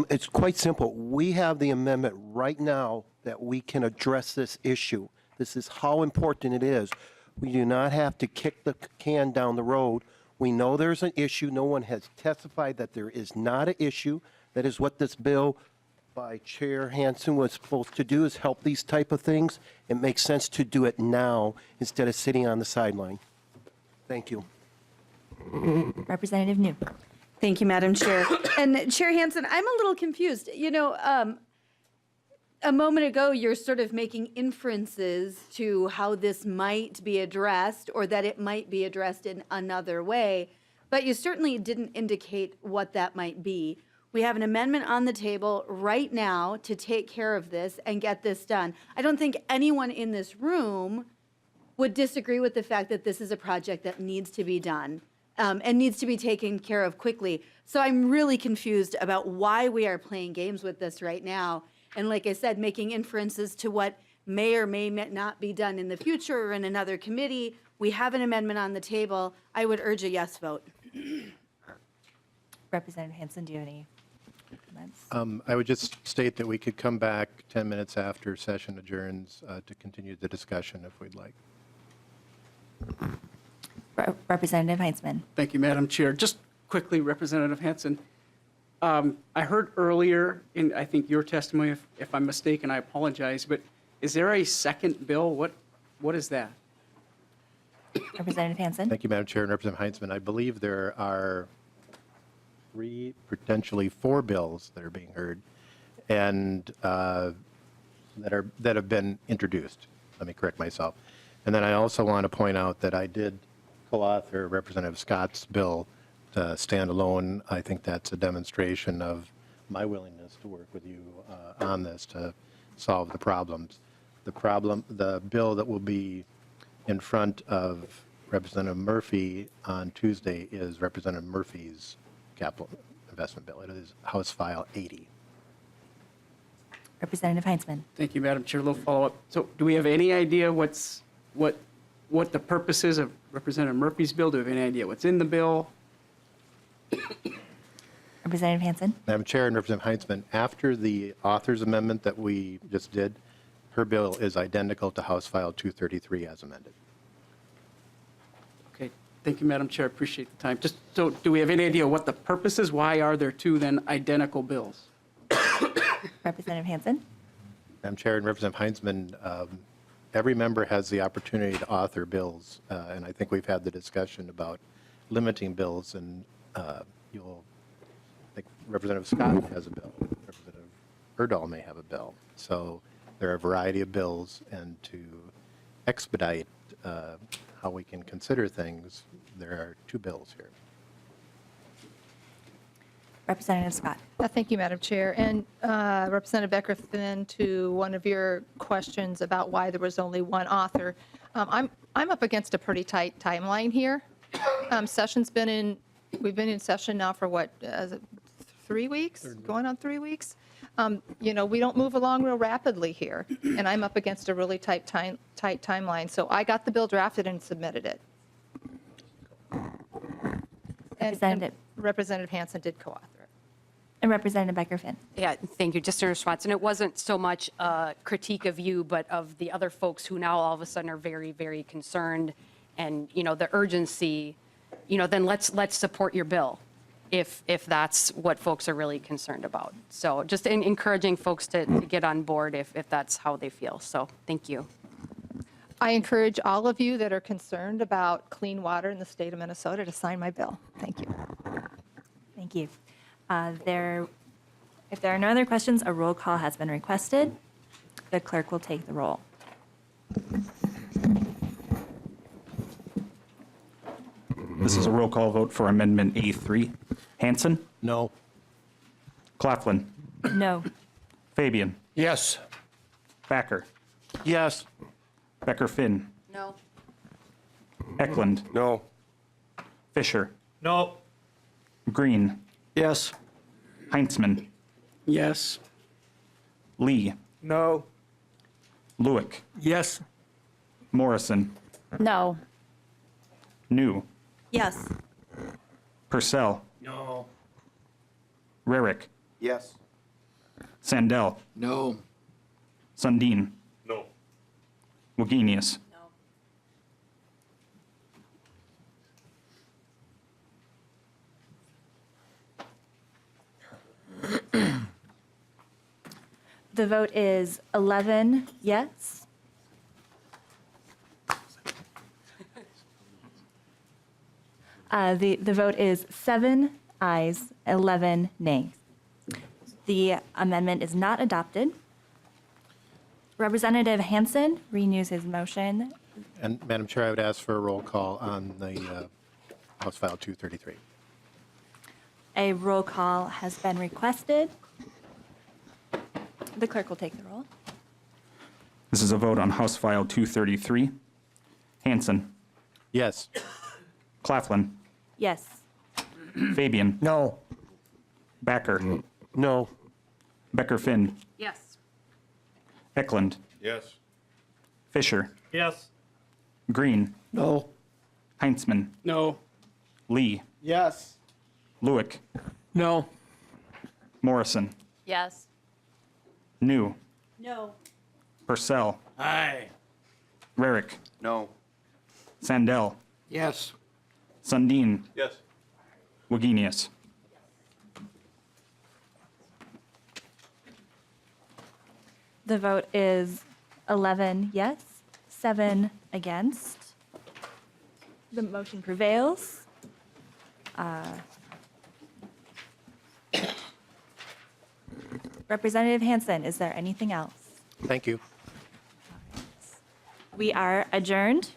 It's quite simple. We have the amendment right now that we can address this issue. This is how important it is. We do not have to kick the can down the road. We know there's an issue. No one has testified that there is not an issue. That is what this bill by Chair Hansen was supposed to do, is help these type of things. It makes sense to do it now instead of sitting on the sideline. Thank you. Representative New. Thank you, Madam Chair. And Chair Hansen, I'm a little confused. A moment ago, you're sort of making inferences to how this might be addressed, or that it might be addressed in another way, but you certainly didn't indicate what that might be. We have an amendment on the table right now to take care of this and get this done. I don't think anyone in this room would disagree with the fact that this is a project that needs to be done and needs to be taken care of quickly. So I'm really confused about why we are playing games with this right now. And like I said, making inferences to what may or may not be done in the future or in another committee. We have an amendment on the table. I would urge a yes vote. Representative Hansen, do you have any comments? I would just state that we could come back 10 minutes after session adjourns to continue the discussion if we'd like. Representative Heinzman. Thank you, Madam Chair. Just quickly, Representative Hansen, I heard earlier in, I think, your testimony, if I'm mistaken, I apologize, but is there a second bill? What is that? Representative Hansen. Thank you, Madam Chair and Representative Heinzman. I believe there are 3, potentially 4 bills that are being heard and that have been introduced. Let me correct myself. And then I also want to point out that I did co-author Representative Scott's bill to stand alone. I think that's a demonstration of my willingness to work with you on this to solve the problems. The bill that will be in front of Representative Murphy on Tuesday is Representative Murphy's capital investment bill. It is House File 80. Representative Heinzman. Thank you, Madam Chair. A little follow-up. So do we have any idea what the purpose is of Representative Murphy's bill? Do we have any idea what's in the bill? Representative Hansen. Madam Chair and Representative Heinzman, after the author's amendment that we just did, her bill is identical to House File 233 as amended. Okay, thank you, Madam Chair. I appreciate the time. Just so, do we have any idea what the purpose is? Why are there 2 then identical bills? Representative Hansen. Madam Chair and Representative Heinzman, every member has the opportunity to author bills, and I think we've had the discussion about limiting bills, and I think Representative Scott has a bill. Representative Erdahl may have a bill. So there are a variety of bills, and to expedite how we can consider things, there are 2 bills here. Representative Scott. Thank you, Madam Chair. And Representative Becker-Finn, to one of your questions about why there was only one author, I'm up against a pretty tight timeline here. We've been in session now for what, 3 weeks? Going on 3 weeks? We don't move along real rapidly here, and I'm up against a really tight timeline. So I got the bill drafted and submitted it. And Representative Hansen did co-author it. And Representative Becker-Finn. Yeah, thank you. Just in response, and it wasn't so much a critique of you, but of the other folks who now all of a sudden are very, very concerned, and the urgency. Then let's support your bill, if that's what folks are really concerned about. So just encouraging folks to get on board if that's how they feel. So thank you. I encourage all of you that are concerned about clean water in the state of Minnesota to sign my bill. Thank you. Thank you. If there are no other questions, a roll call has been requested. The clerk will take the roll. This is a roll call vote for Amendment A3. Hansen? No. Claflin? No. Fabian? Yes. Backer? Yes. Becker-Finn? No. Eklund? No. Fisher? No. Green? Yes. Heinzman? Yes. Lee? No. Lewick? Yes. Morrison? No. New? Yes. Purcell? No. Rarick? Yes. Sandell? No. Sundin? No. Wagenius? The vote is 11 yes. The vote is 7 ayes, 11 nays. The amendment is not adopted. Representative Hansen renews his motion. And Madam Chair, I would ask for a roll call on the House File 233. A roll call has been requested. The clerk will take the roll. This is a vote on House File 233. Hansen? Yes. Claflin? Yes. Fabian? No. Backer? No. Becker-Finn? Yes. Eklund? Yes. Fisher? Yes. Green? No. Heinzman? No. Lee? Yes. Lewick? No. Morrison? Yes. New? No. Purcell? Aye. Rarick? No. Sandell? Yes. Sundin. Yes. Wagenius. The vote is 11 yes, 7 against. The motion prevails. Representative Hansen, is there anything else? Thank you. We are adjourned.